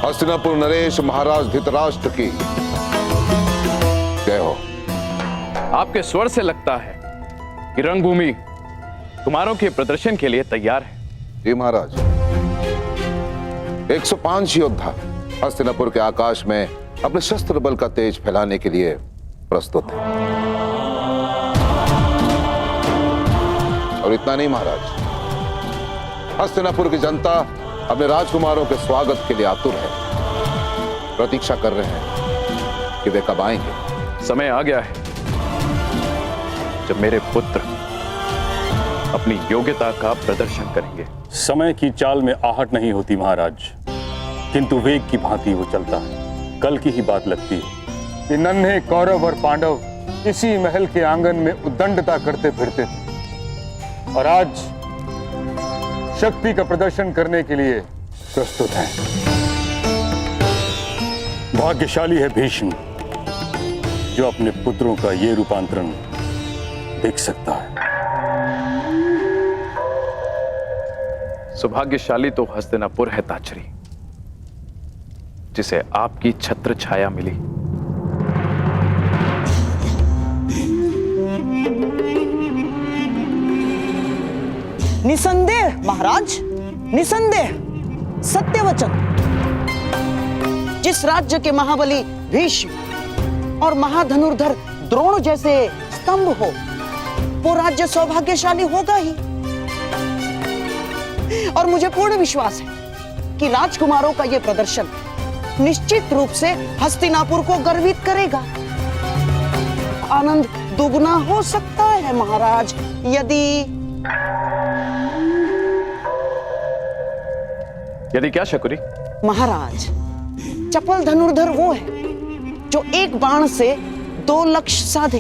S5: हस्तिनापुर नरेश महाराज धृतराष्ट्र की जय हो।
S8: आपके स्वर से लगता है कि रंगभूमि कुमारों के प्रदर्शन के लिए तैयार है।
S5: जी महाराज, 105 योद्धा हस्तिनापुर के आकाश में अपने शस्त्र बल का तेज फैलाने के लिए प्रस्तुत है। और इतना नहीं महाराज, हस्तिनापुर की जनता अपने राजकुमारों के स्वागत के लिए आतुर है, प्रतीक्षा कर रहे हैं कि वे कब आएंगे।
S8: समय आ गया है जब मेरे पुत्र अपनी योग्यता का प्रदर्शन करेंगे।
S9: समय की चाल में आहट नहीं होती महाराज, किंतु वेग की भांति वो चलता है। कल की ही बात लगती है कि नन्हे कौरव और पांडव इसी महल के आंगन में उद्दंडता करते फिरते थे, और आज शक्ति का प्रदर्शन करने के लिए प्रस्तुत हैं। भाग्यशाली है भीष्म जो अपने पुत्रों का ये रूपांतरण देख सकता है।
S8: सौभाग्यशाली तो हस्तिनापुर है ताचरी, जिसे आपकी छत्र छाया मिली।
S10: निसंदेह महाराज, निसंदेह, सत्य वचन। जिस राज्य के महाबली भीष्म और महाधनुर्धर द्रोण जैसे स्तंभ हो, वो राज्य सौभाग्यशाली होगा ही। और मुझे पूर्ण विश्वास है कि राजकुमारों का यह प्रदर्शन निश्चित रूप से हस्तिनापुर को गर्वित करेगा। आनंद दुगना हो सकता है महाराज
S8: यदि क्या शकुरी?
S10: महाराज, चपल धनुर्धर वो है जो एक बाण से 2 लक्ष्य साधे,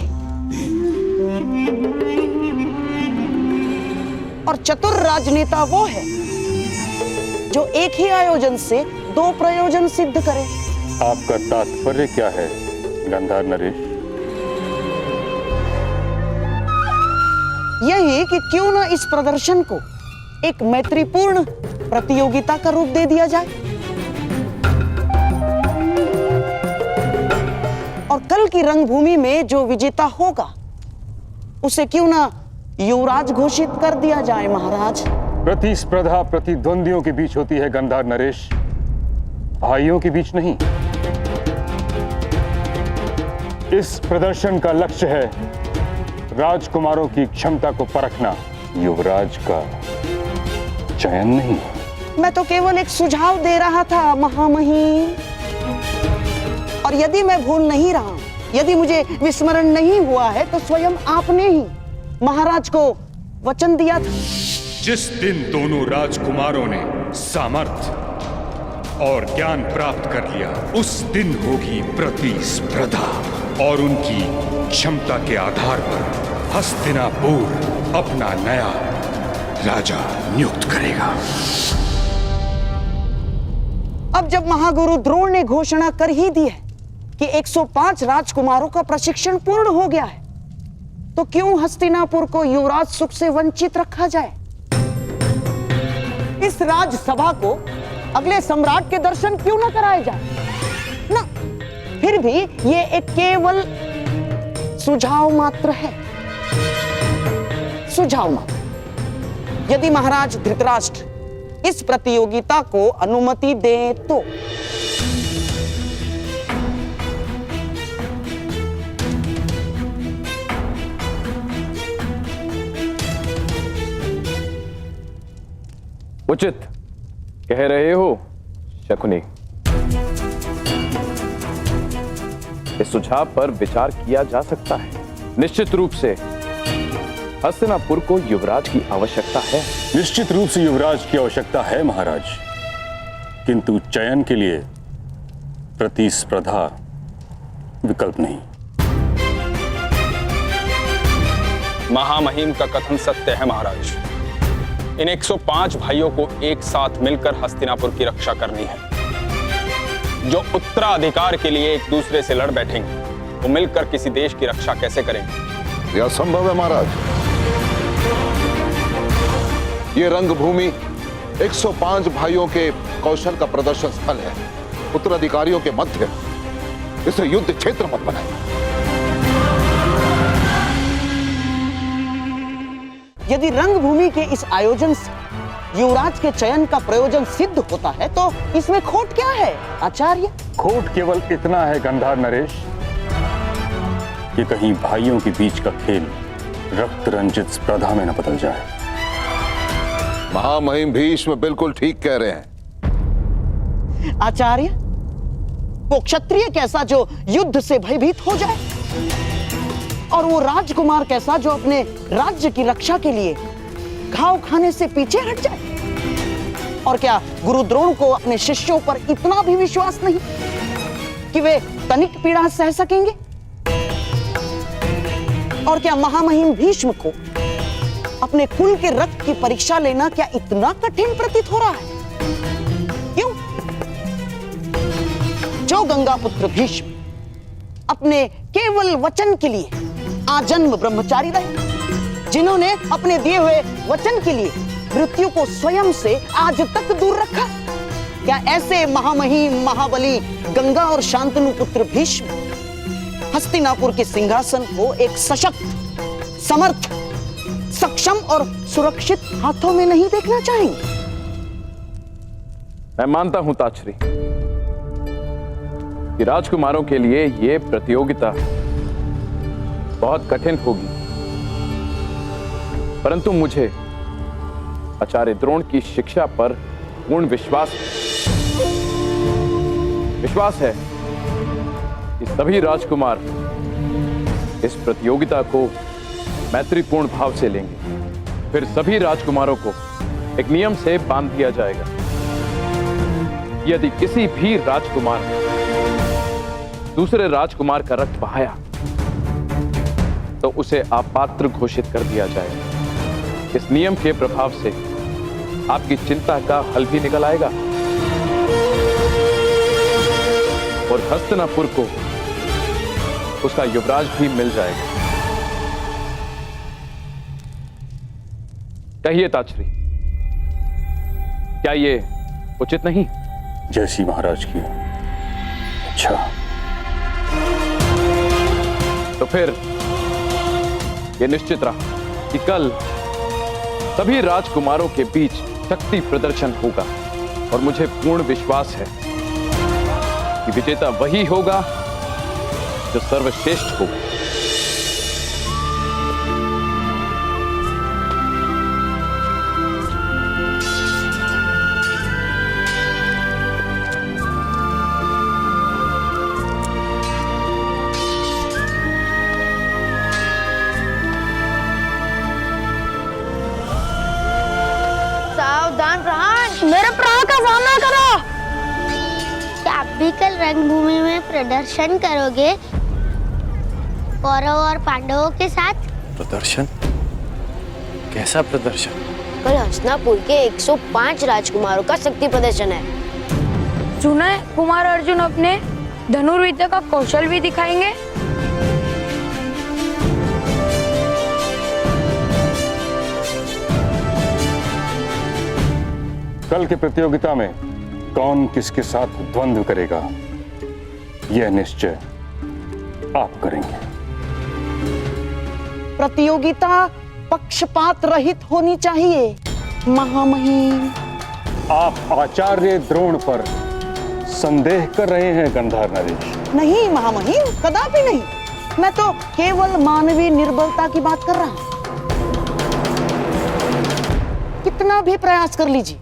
S10: और चतुर राजनेता वो है जो एक ही आयोजन से 2 प्रयोजन सिद्ध करे।
S9: आपका तात्पर्य क्या है गंधार नरेश?
S10: यही कि क्यों न इस प्रदर्शन को एक मैत्रीपूर्ण प्रतियोगिता का रूप दे दिया जाए, और कल की रंगभूमि में जो विजेता होगा उसे क्यों न युवराज घोषित कर दिया जाए महाराज।
S9: प्रतिस्पर्धा प्रतिद्वंदियों के बीच होती है गंधार नरेश, भाइयों के बीच नहीं। इस प्रदर्शन का लक्ष्य है राजकुमारों की क्षमता को परखना, युवराज का चयन नहीं।
S10: मैं तो केवल एक सुझाव दे रहा था महामहिम, और यदि मैं भूल नहीं रहा, यदि मुझे विस्मरण नहीं हुआ है, तो स्वयं आपने ही महाराज को वचन दिया था।
S11: जिस दिन दोनों राजकुमारों ने सामर्थ्य और ज्ञान प्राप्त कर लिया, उस दिन होगी प्रतिस्पर्धा, और उनकी क्षमता के आधार पर हस्तिनापुर अपना नया राजा नियुक्त करेगा।
S10: अब जब महागुरु द्रोण ने घोषणा कर ही दी है कि 105 राजकुमारों का प्रशिक्षण पूर्ण हो गया है, तो क्यों हस्तिनापुर को युवराज सुख से वंचित रखा जाए? इस राजसभा को अगले सम्राट के दर्शन क्यों न कराए जाए? ना, फिर भी ये एक केवल सुझाव मात्र है, सुझाव मात्र। यदि महाराज धृतराष्ट्र इस प्रतियोगिता को अनुमति दे तो
S8: उचित कह रहे हो शकुनी। इस सुझाव पर विचार किया जा सकता है। निश्चित रूप से हस्तिनापुर को युवराज की आवश्यकता है।
S9: निश्चित रूप से युवराज की आवश्यकता है महाराज, किंतु चयन के लिए प्रतिस्पर्धा विकल्प नहीं।
S12: महामहिम का कथन सत्य है महाराज। इन 105 भाइयों को एक साथ मिलकर हस्तिनापुर की रक्षा करनी है। जो उत्तराधिकार के लिए एक दूसरे से लड़ बैठेंगे वो मिलकर किसी देश की रक्षा कैसे करेंगे?
S5: यह असंभव है महाराज। ये रंगभूमि 105 भाइयों के कौशल का प्रदर्शन स्थल है, उत्तराधिकारियों के मध्य। इसे युद्ध क्षेत्र मत बनाएं।
S10: यदि रंगभूमि के इस आयोजन से युवराज के चयन का प्रयोजन सिद्ध होता है तो इसमें खोट क्या है आचार्य?
S9: खोट केवल इतना है गंधार नरेश कि कहीं भाइयों के बीच का खेल रक्त रंजित स्पर्धा में न बदल जाए।
S5: महामहिम भीष्म बिल्कुल ठीक कह रहे हैं।
S10: आचार्य, वो क्षत्रिय कैसा जो युद्ध से भयभीत हो जाए, और वो राजकुमार कैसा जो अपने राज्य की रक्षा के लिए घाव खाने से पीछे हट जाए? और क्या गुरु द्रोण को अपने शिष्यों पर इतना भी विश्वास नहीं कि वे तनिक पीड़ा सह सकेंगे? और क्या महामहिम भीष्म को अपने कुल के रक्त की परीक्षा लेना क्या इतना कठिन प्रतीत हो रहा है? क्यों? जो गंगापुत्र भीष्म अपने केवल वचन के लिए आजन्म ब्रह्मचारी रहे, जिन्होंने अपने दिए हुए वचन के लिए मृत्यु को स्वयं से आज तक दूर रखा, क्या ऐसे महामहिम महाबली गंगा और शांतनु पुत्र भीष्म हस्तिनापुर के सिंहासन को एक सशक्त, समर्थ, सक्षम और सुरक्षित हाथों में नहीं देखना चाहेंगे?
S8: मैं मानता हूं ताचरी कि राजकुमारों के लिए यह प्रतियोगिता बहुत कठिन होगी, परंतु मुझे आचार्य द्रोण की शिक्षा पर पूर्ण विश्वास है कि सभी राजकुमार इस प्रतियोगिता को मैत्रीपूर्ण भाव से लेंगे। फिर सभी राजकुमारों को एक नियम से बांध दिया जाएगा। यदि किसी भी राजकुमार ने दूसरे राजकुमार का रक्त बहाया तो उसे अपात्र घोषित कर दिया जाएगा। इस नियम के प्रभाव से आपकी चिंता का हल भी निकल आएगा और हस्तिनापुर को उसका युवराज भी मिल जाएगा। कहिए ताचरी, क्या ये उचित नहीं?
S9: जैसी महाराज की अच्छा।
S8: तो फिर यह निश्चित रहा कि कल सभी राजकुमारों के बीच शक्ति प्रदर्शन होगा और मुझे पूर्ण विश्वास है कि विजेता वही होगा जो सर्वश्रेष्ठ होगा।
S13: मेरे प्राण का सामना करो। क्या आप भी कल रंगभूमि में प्रदर्शन करोगे कौरव और पांडवों के साथ?
S1: प्रदर्शन? कैसा प्रदर्शन?
S14: कल हस्तिनापुर के 105 राजकुमारों का शक्ति प्रदर्शन है।
S15: सुना है कुमार अर्जुन अपने धनुर्विद्या का कौशल भी दिखाएंगे।
S9: कल की प्रतियोगिता में कौन किसके साथ द्वंद्व करेगा यह निश्चय आप करेंगे।
S10: प्रतियोगिता पक्षपात रहित होनी चाहिए महामहिम।
S9: आप आचार्य द्रोण पर संदेह कर रहे हैं गंधार नरेश।
S10: नहीं महामहिम, कदापि नहीं। मैं तो केवल मानवीय निर्बलता की बात कर रहा हूं। कितना भी प्रयास कर लीजिए,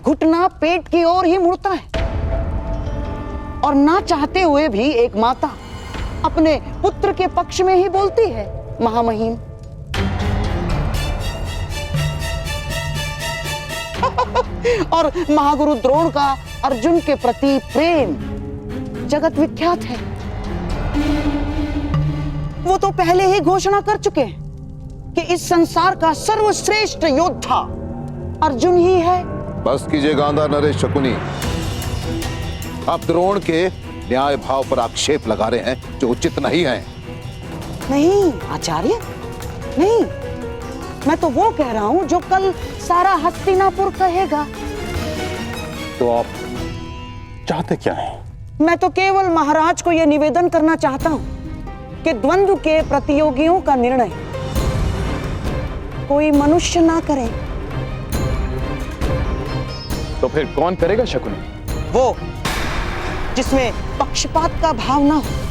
S10: घुटना पेट की ओर ही मुड़ता है और ना चाहते हुए भी एक माता अपने पुत्र के पक्ष में ही बोलती है। महामहिम, और महागुरु द्रोण का अर्जुन के प्रति प्रेम जगत विख्यात है। वो तो पहले ही घोषणा कर चुके हैं कि इस संसार का सर्वश्रेष्ठ योद्धा अर्जुन ही है।
S5: बस कीजिए गांधा नरेश शकुनी, आप द्रोण के न्याय भाव पर आक्षेप लगा रहे हैं जो उचित नहीं है।
S10: नहीं आचार्य, नहीं, मैं तो वो कह रहा हूं जो कल सारा हस्तिनापुर कहेगा।
S9: तो आप चाहते क्या हैं?
S10: मैं तो केवल महाराज को यह निवेदन करना चाहता हूं कि द्वंद्व के प्रतियोगियों का निर्णय कोई मनुष्य ना करे।
S8: तो फिर कौन करेगा शकुनी?
S10: वो जिसमें पक्षपात का भाव ना हो।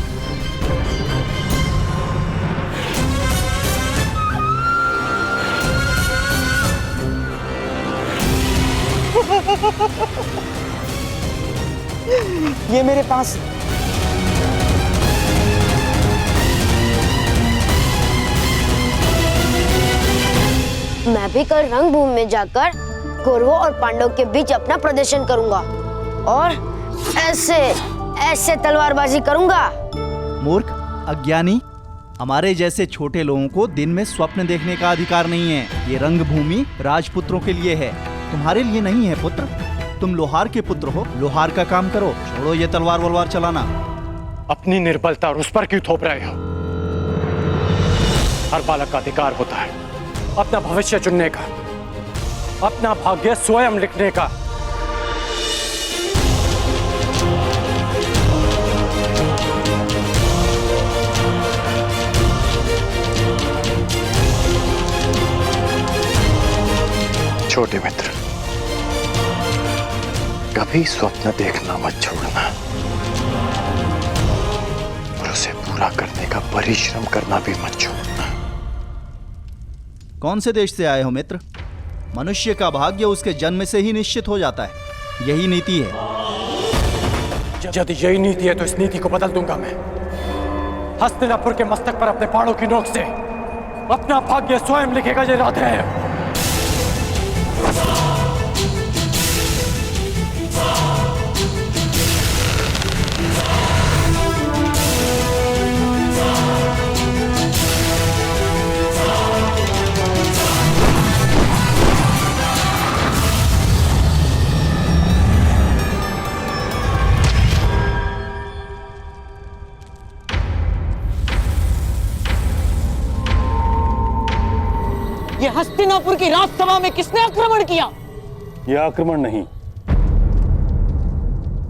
S10: ये मेरे पास
S14: मैं भी कल रंगभूमि में जाकर कौरवों और पांडवों के बीच अपना प्रदर्शन करूंगा और ऐसे तलवारबाजी करूंगा।
S7: मूर्ख, अज्ञानी, हमारे जैसे छोटे लोगों को दिन में स्वप्न देखने का अधिकार नहीं है। ये रंगभूमि राजपुत्रों के लिए है, तुम्हारे लिए नहीं है पुत्र। तुम लोहार के पुत्र हो, लोहार का काम करो, छोड़ो ये तलवार वलवार चलाना।
S1: अपनी निर्बलता और उस पर क्यों थोप रहे हो? हर बालक का अधिकार होता है अपना भविष्य चुनने का, अपना भाग्य स्वयं लिखने का। छोटे मित्र, कभी स्वप्न देखना मत छोड़ना और उसे पूरा करने का परिश्रम करना भी मत छोड़ना।
S7: कौन से देश से आए हो मित्र? मनुष्य का भाग्य उसके जन्म से ही निश्चित हो जाता है, यही नीति है।
S1: यदि यही नीति है तो इस नीति को बदल दूंगा मैं। हस्तिनापुर के मस्तक पर अपने बाणों की नोक से अपना भाग्य स्वयं लिखेगा ये इरादा है।
S10: ये हस्तिनापुर की राजसभा में किसने आक्रमण किया?
S9: यह आक्रमण नहीं,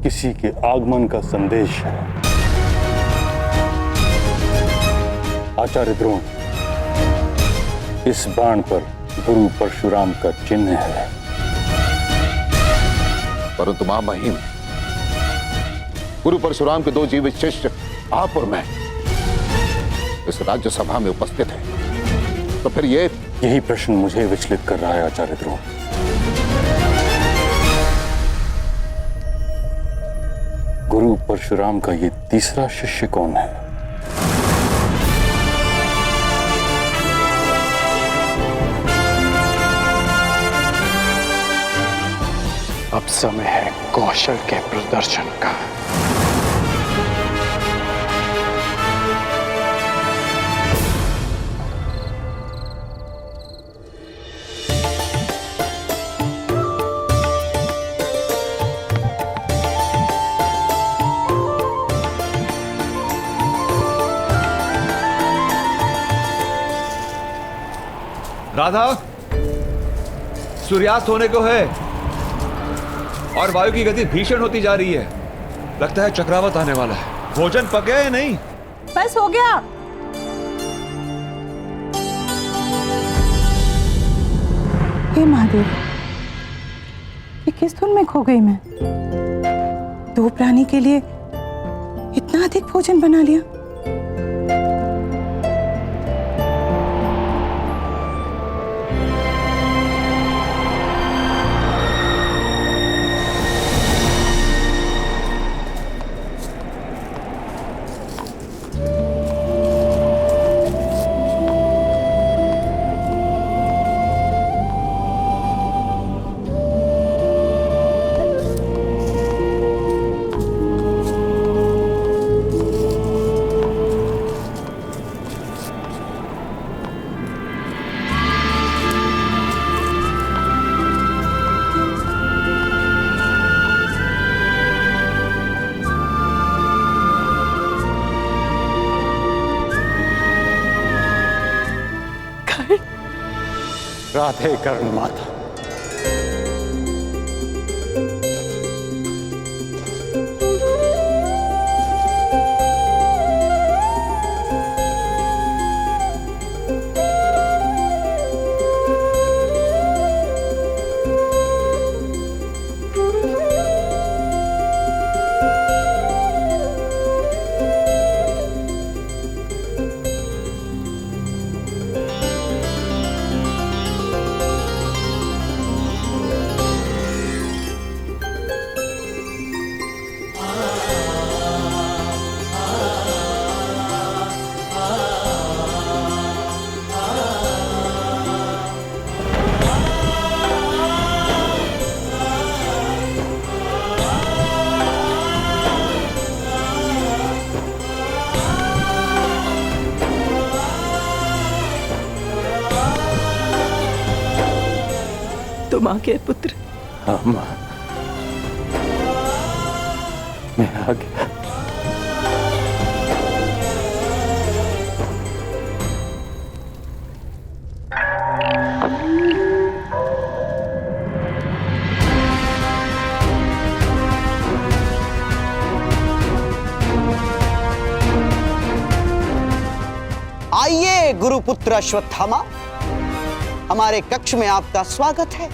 S9: किसी के आगमन का संदेश है। आचार्य द्रोण, इस बाण पर गुरु परशुराम का चिन्ह है।
S5: परंतु महामहिम, गुरु परशुराम के 2 जीवित शिष्य आप और मैं इस राज्यसभा में उपस्थित हैं, तो फिर
S9: यही प्रश्न मुझे विचलित कर रहा है आचार्य द्रोण। गुरु परशुराम का ये तीसरा शिष्य कौन है?
S1: अब समय है कौशल के प्रदर्शन का।
S16: राधा, सूर्यास्त होने को है और वायु की गति भीषण होती जा रही है। लगता है चक्रवात आने वाला है। भोजन पक गया या नहीं?
S15: बस हो गया।
S17: हे महादेव, ये किस धुन में खो गई मैं? 2 प्राणी के लिए इतना अधिक भोजन बना लिया।
S1: राधे कर्ण माता।
S17: तुम आ गए पुत्र।
S1: हाँ माँ, मैं आ गया।
S10: आइए गुरुपुत्र अश्वत्थामा, हमारे कक्ष में आपका स्वागत है।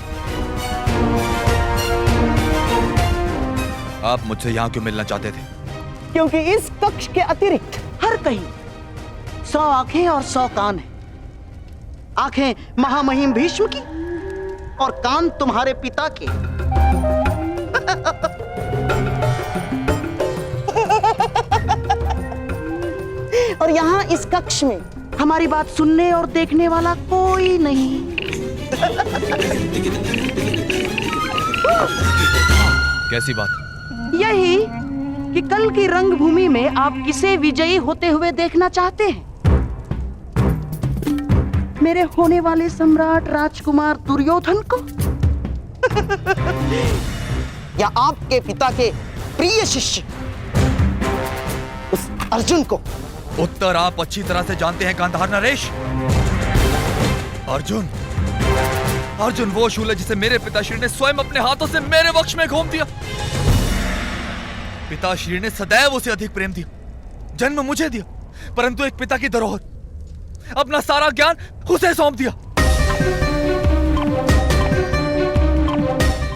S16: आप मुझसे यहाँ क्यों मिलना चाहते थे?
S10: क्योंकि इस कक्ष के अतिरिक्त हर कहीं 100 आंखें और 100 कान हैं। आंखें महामहिम भीष्म की और कान तुम्हारे पिता के। और यहाँ इस कक्ष में हमारी बात सुनने और देखने वाला कोई नहीं।
S16: कैसी बात?
S10: यही कि कल की रंगभूमि में आप किसे विजयी होते हुए देखना चाहते हैं? मेरे होने वाले सम्राट राजकुमार दुर्योधन को या आपके पिता के प्रिय शिष्य उस अर्जुन को?
S16: उत्तर आप अच्छी तरह से जानते हैं गांधार नरेश। अर्जुन अर्जुन वो शूल है जिसे मेरे पिताश्री ने स्वयं अपने हाथों से मेरे वक्ष में घोंप दिया। पिताश्री ने सदैव उसे अधिक प्रेम दिया, जन्म मुझे दिया, परंतु एक पिता की धरोहर, अपना सारा ज्ञान उसे सौंप दिया।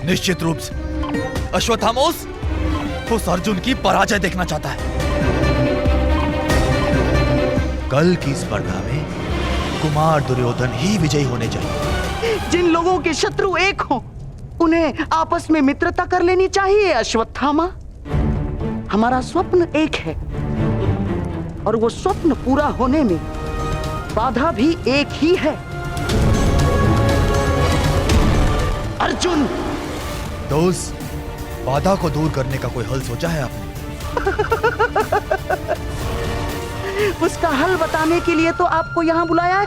S16: निश्चित रूप से अश्वत्थामा उस अर्जुन की पराजय देखना चाहता है। कल की स्पर्धा में कुमार दुर्योधन ही विजयी होने चाहिए।
S10: जिन लोगों के शत्रु एक हों, उन्हें आपस में मित्रता कर लेनी चाहिए अश्वत्थामा। हमारा स्वप्न एक है और वो स्वप्न पूरा होने में बाधा भी एक ही है। अर्जुन,
S16: तो उस बाधा को दूर करने का कोई हल सोचा है आपने?
S10: उसका हल बताने के लिए तो आपको यहां बुलाया है।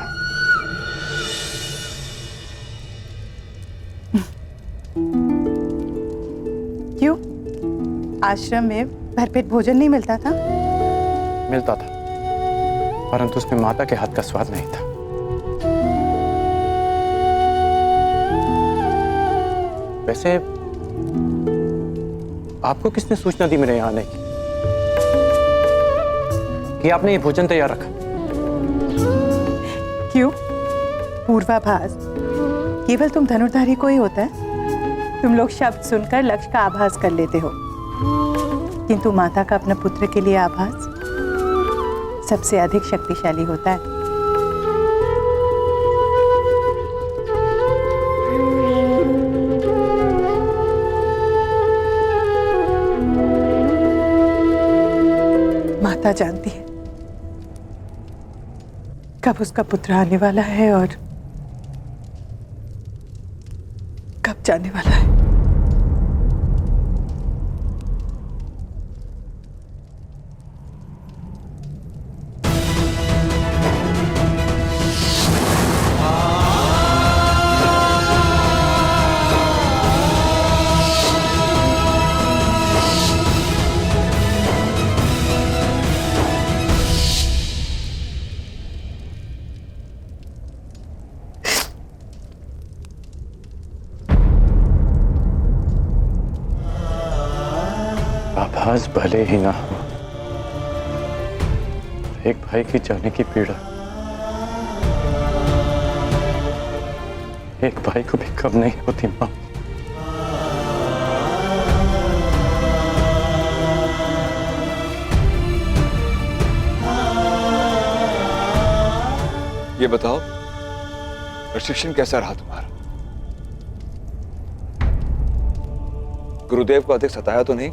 S17: क्यों? आश्रम में भरपेट भोजन नहीं मिलता था?
S1: मिलता था, परंतु उसमें माता के हाथ का स्वाद नहीं था। वैसे आपको किसने सूचना दी मेरे यहाँ आने की कि आपने ये भोजन तैयार रखा?
S17: क्यों? पूर्वाभास केवल तुम धनुर्धारी को ही होता है। तुम लोग शब्द सुनकर लक्ष्य का आभास कर लेते हो, किंतु माता का अपना पुत्र के लिए आभास सबसे अधिक शक्तिशाली होता है। माता जानती है कब उसका पुत्र आने वाला है और कब जाने वाला है।
S1: इतिहास भले ही ना हो, एक भाई की जाने की पीड़ा एक भाई को भी कम नहीं होती मां।
S16: ये बताओ, प्रशिक्षण कैसा रहा तुम्हारा? गुरुदेव को अधिक सताया तो नहीं?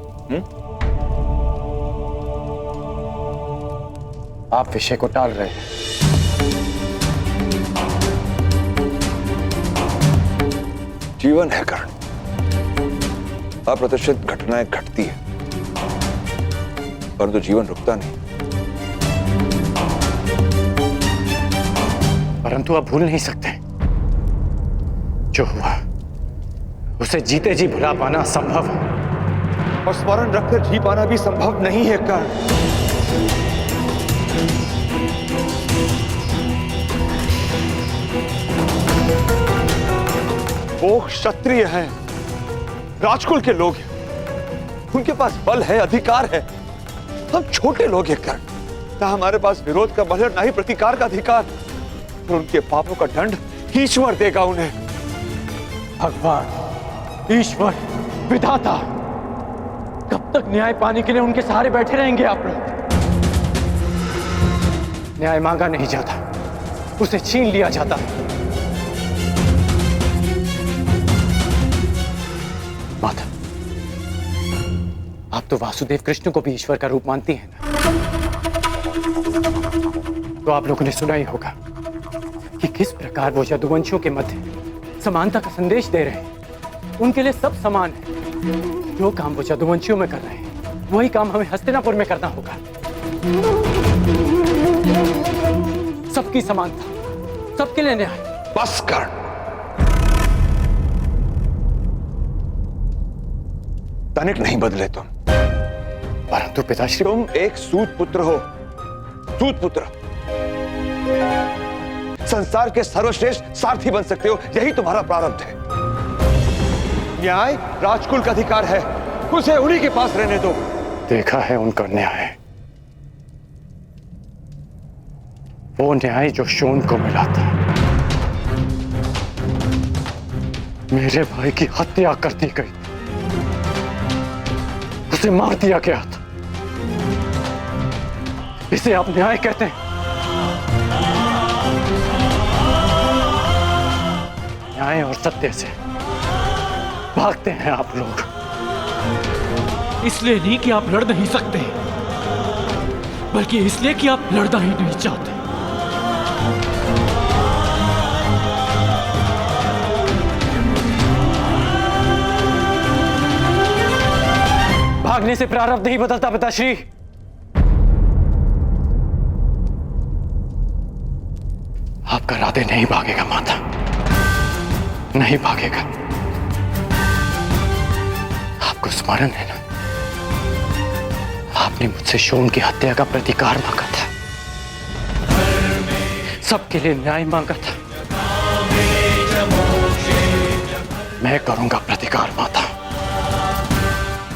S1: आप विषय को टाल रहे हैं।
S16: जीवन है कर्ण, अप्रत्याशित घटनाएं घटती है, परंतु जीवन रुकता नहीं।
S1: परंतु आप भूल नहीं सकते, जो हुआ उसे जीते जी भुला पाना असंभव है,
S16: और स्मरण रखकर जी पाना भी संभव नहीं है कर्ण। वो क्षत्रिय हैं, राजकुल के लोग हैं, उनके पास बल है, अधिकार है। हम छोटे लोग हैं कर्ण, ना हमारे पास विरोध का बल है, ना ही प्रतिकार का अधिकार। तो उनके पापों का दंड ईश्वर देगा उन्हें।
S1: भगवान, ईश्वर, विधाता, कब तक न्याय पाने के लिए उनके सहारे बैठे रहेंगे आप लोग? न्याय मांगा नहीं जाता, उसे छीन लिया जाता है। माता, आप तो वासुदेव कृष्ण को भी ईश्वर का रूप मानती हैं ना? तो आप लोगों ने सुना ही होगा कि किस प्रकार वो यदुवंशियों के मध्य समानता का संदेश दे रहे हैं। उनके लिए सब समान है। जो काम वो यदुवंशियों में कर रहे हैं, वही काम हमें हस्तिनापुर में करना होगा। सबकी समानता, सबके लिए न्याय।
S16: बस कर। तनिक नहीं बदले तुम,
S1: परंतु पिताश्री,
S16: तुम एक सूत पुत्र हो, सूत पुत्र। संसार के सर्वश्रेष्ठ सारथी बन सकते हो, यही तुम्हारा प्रारब्ध है। न्याय राजकुल का अधिकार है, उसे उन्हीं के पास रहने दो।
S1: देखा है उनका न्याय, वो न्याय जो शोन को मिला था। मेरे भाई की हत्या कर दी गई, उसे मार दिया गया था। इसे आप न्याय कहते हैं? न्याय और सत्य से भागते हैं आप लोग।
S18: इसलिए नहीं कि आप लड़ नहीं सकते, बल्कि इसलिए कि आप लड़ना ही नहीं चाहते।
S1: भागने से प्रारब्ध नहीं बदलता पिताश्री। आपका राधे नहीं भागेगा माता, नहीं भागेगा। आपको स्मरण है ना, आपने मुझसे शोन की हत्या का प्रतिकार मांगा था, सबके लिए न्याय मांगा था। मैं करूंगा प्रतिकार माता।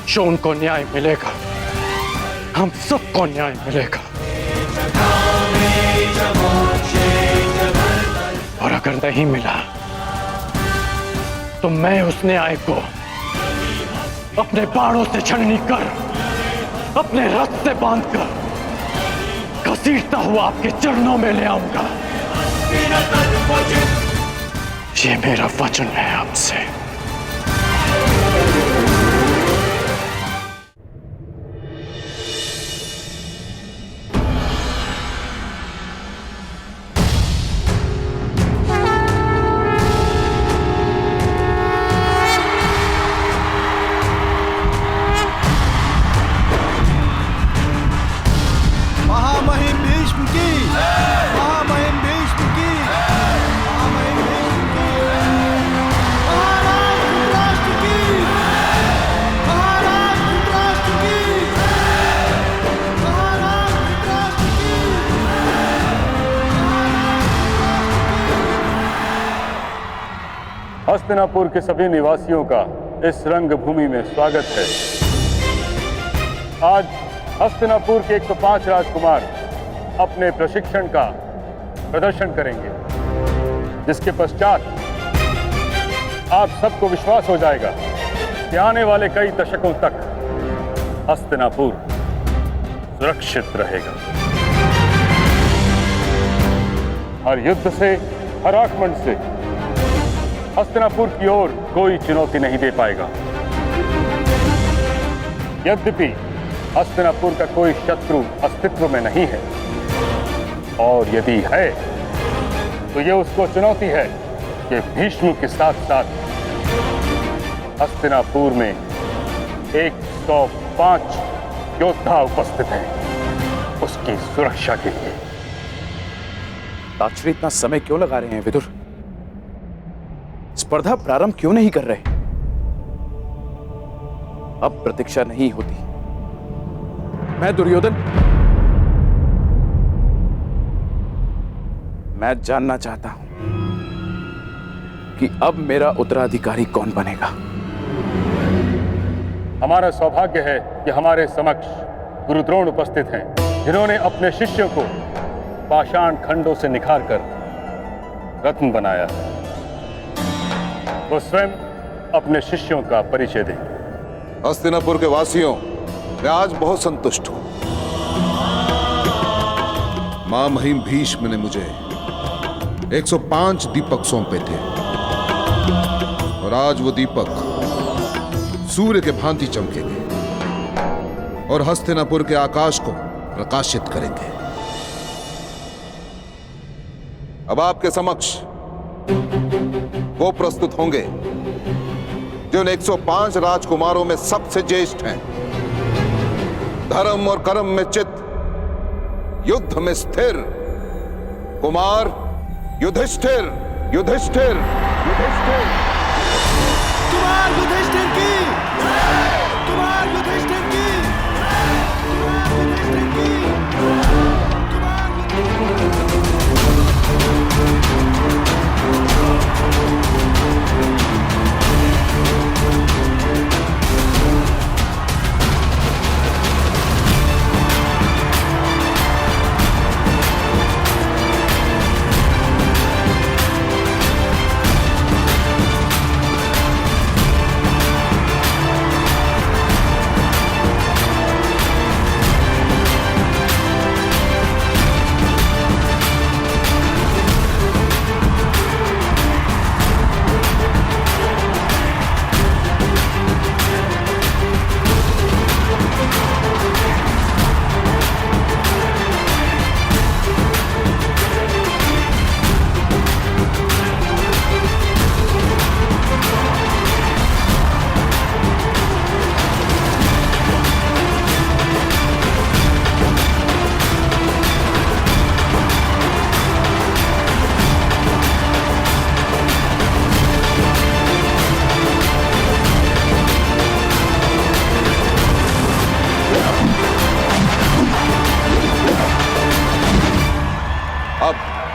S1: शोन को न्याय मिलेगा, हम सबको न्याय मिलेगा। और अगर नहीं मिला तो मैं उस न्याय को अपने बाणों से छलनी कर, अपने रथ से बांधकर घसीटता हुआ आपके चरणों में ले आऊंगा। ये मेरा वचन है आपसे।
S9: हस्तिनापुर के सभी निवासियों का इस रंगभूमि में स्वागत है। आज हस्तिनापुर के 105 राजकुमार अपने प्रशिक्षण का प्रदर्शन करेंगे, जिसके पश्चात आप सबको विश्वास हो जाएगा कि आने वाले कई दशकों तक हस्तिनापुर सुरक्षित रहेगा। हर युद्ध से, हर आक्रमण से हस्तिनापुर की ओर कोई चुनौती नहीं दे पाएगा। यद्यपि हस्तिनापुर का कोई शत्रु अस्तित्व में नहीं है, और यदि है तो यह उसको चुनौती है कि भीष्म के साथ साथ हस्तिनापुर में 105 योद्धा उपस्थित हैं उसकी सुरक्षा के लिए।
S8: ताक्षरी इतना समय क्यों लगा रहे हैं विदुर? स्पर्धा प्रारंभ क्यों नहीं कर रहे? अब प्रतीक्षा नहीं होती। मैं दुर्योधन, मैं जानना चाहता हूं कि अब मेरा उत्तराधिकारी कौन बनेगा।
S9: हमारा सौभाग्य है कि हमारे समक्ष गुरु द्रोण उपस्थित हैं, जिन्होंने अपने शिष्यों को पाषाण खंडों से निखारकर रत्न बनाया। वो स्वयं अपने शिष्यों का परिचय दें।
S5: हस्तिनापुर के वासियों, मैं आज बहुत संतुष्ट हूं। मां महिम भीष्म ने मुझे 105 दीपक सौंपे थे, और आज वो दीपक सूर्य के भांति चमकेंगे और हस्तिनापुर के आकाश को प्रकाशित करेंगे। अब आपके समक्ष वो प्रस्तुत होंगे जो 105 राजकुमारों में सबसे ज्येष्ठ हैं, धर्म और कर्म में चित, युद्ध में स्थिर कुमार युधिष्ठिर। युधिष्ठिर युधिष्ठिर
S19: कुमार युधिष्ठिर की, कुमार युधिष्ठिर की, कुमार युधिष्ठिर की।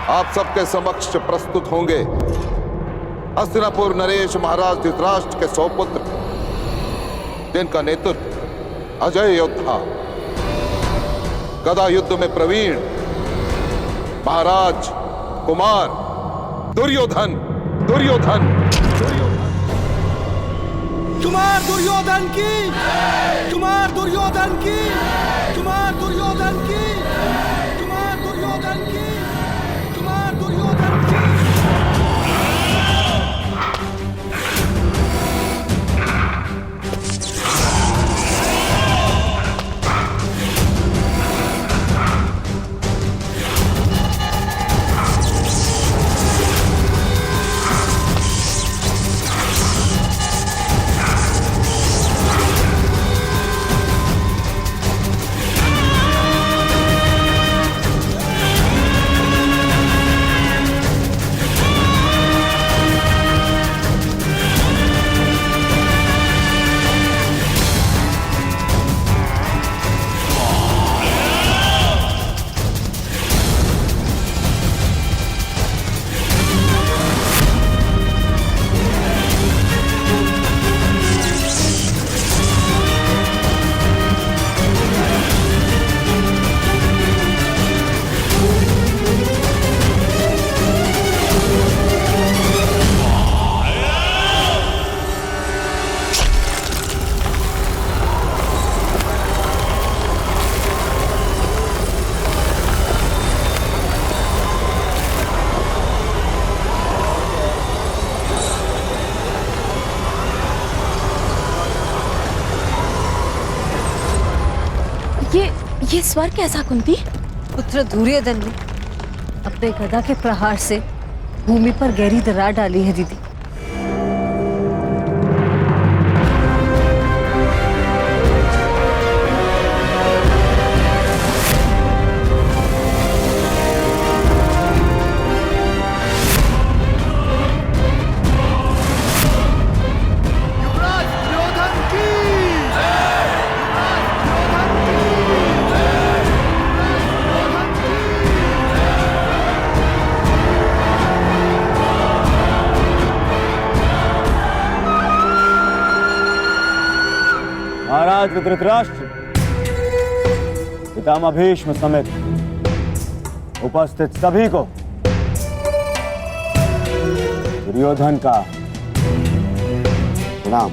S5: आप सबके समक्ष प्रस्तुत होंगे हस्तिनापुर नरेश महाराज धृतराष्ट्र के सौपुत्र, जिनका नेतृत्व अजय योद्धा, गदा युद्ध में प्रवीण महाराज कुमार दुर्योधन। दुर्योधन
S19: कुमार दुर्योधन की, कुमार दुर्योधन की, कुमार दुर्योधन की, कुमार दुर्योधन की, कुमार दुर्योधन की।
S15: ये स्वर कैसा कुंती?
S20: पुत्र दुर्योधन ने अपने गदा के प्रहार से भूमि पर गहरी दरार डाली है दीदी।
S21: महाराज धृतराष्ट्र, पितामह भीष्म समेत उपस्थित सभी को दुर्योधन का प्रणाम।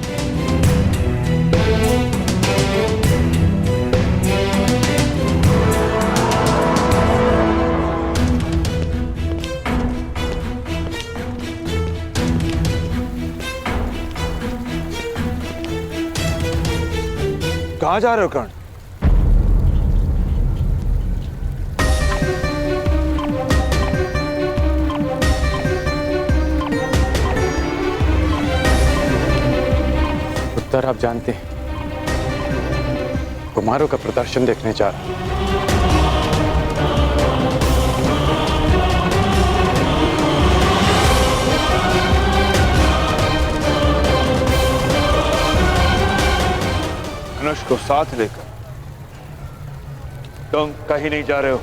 S16: कहां जा रहे हो कर्ण?
S1: उत्तर आप जानते हैं, कुमारों का प्रदर्शन देखने जा रहा हूं।
S16: धनुष को साथ लेकर तुम कहीं नहीं जा रहे हो।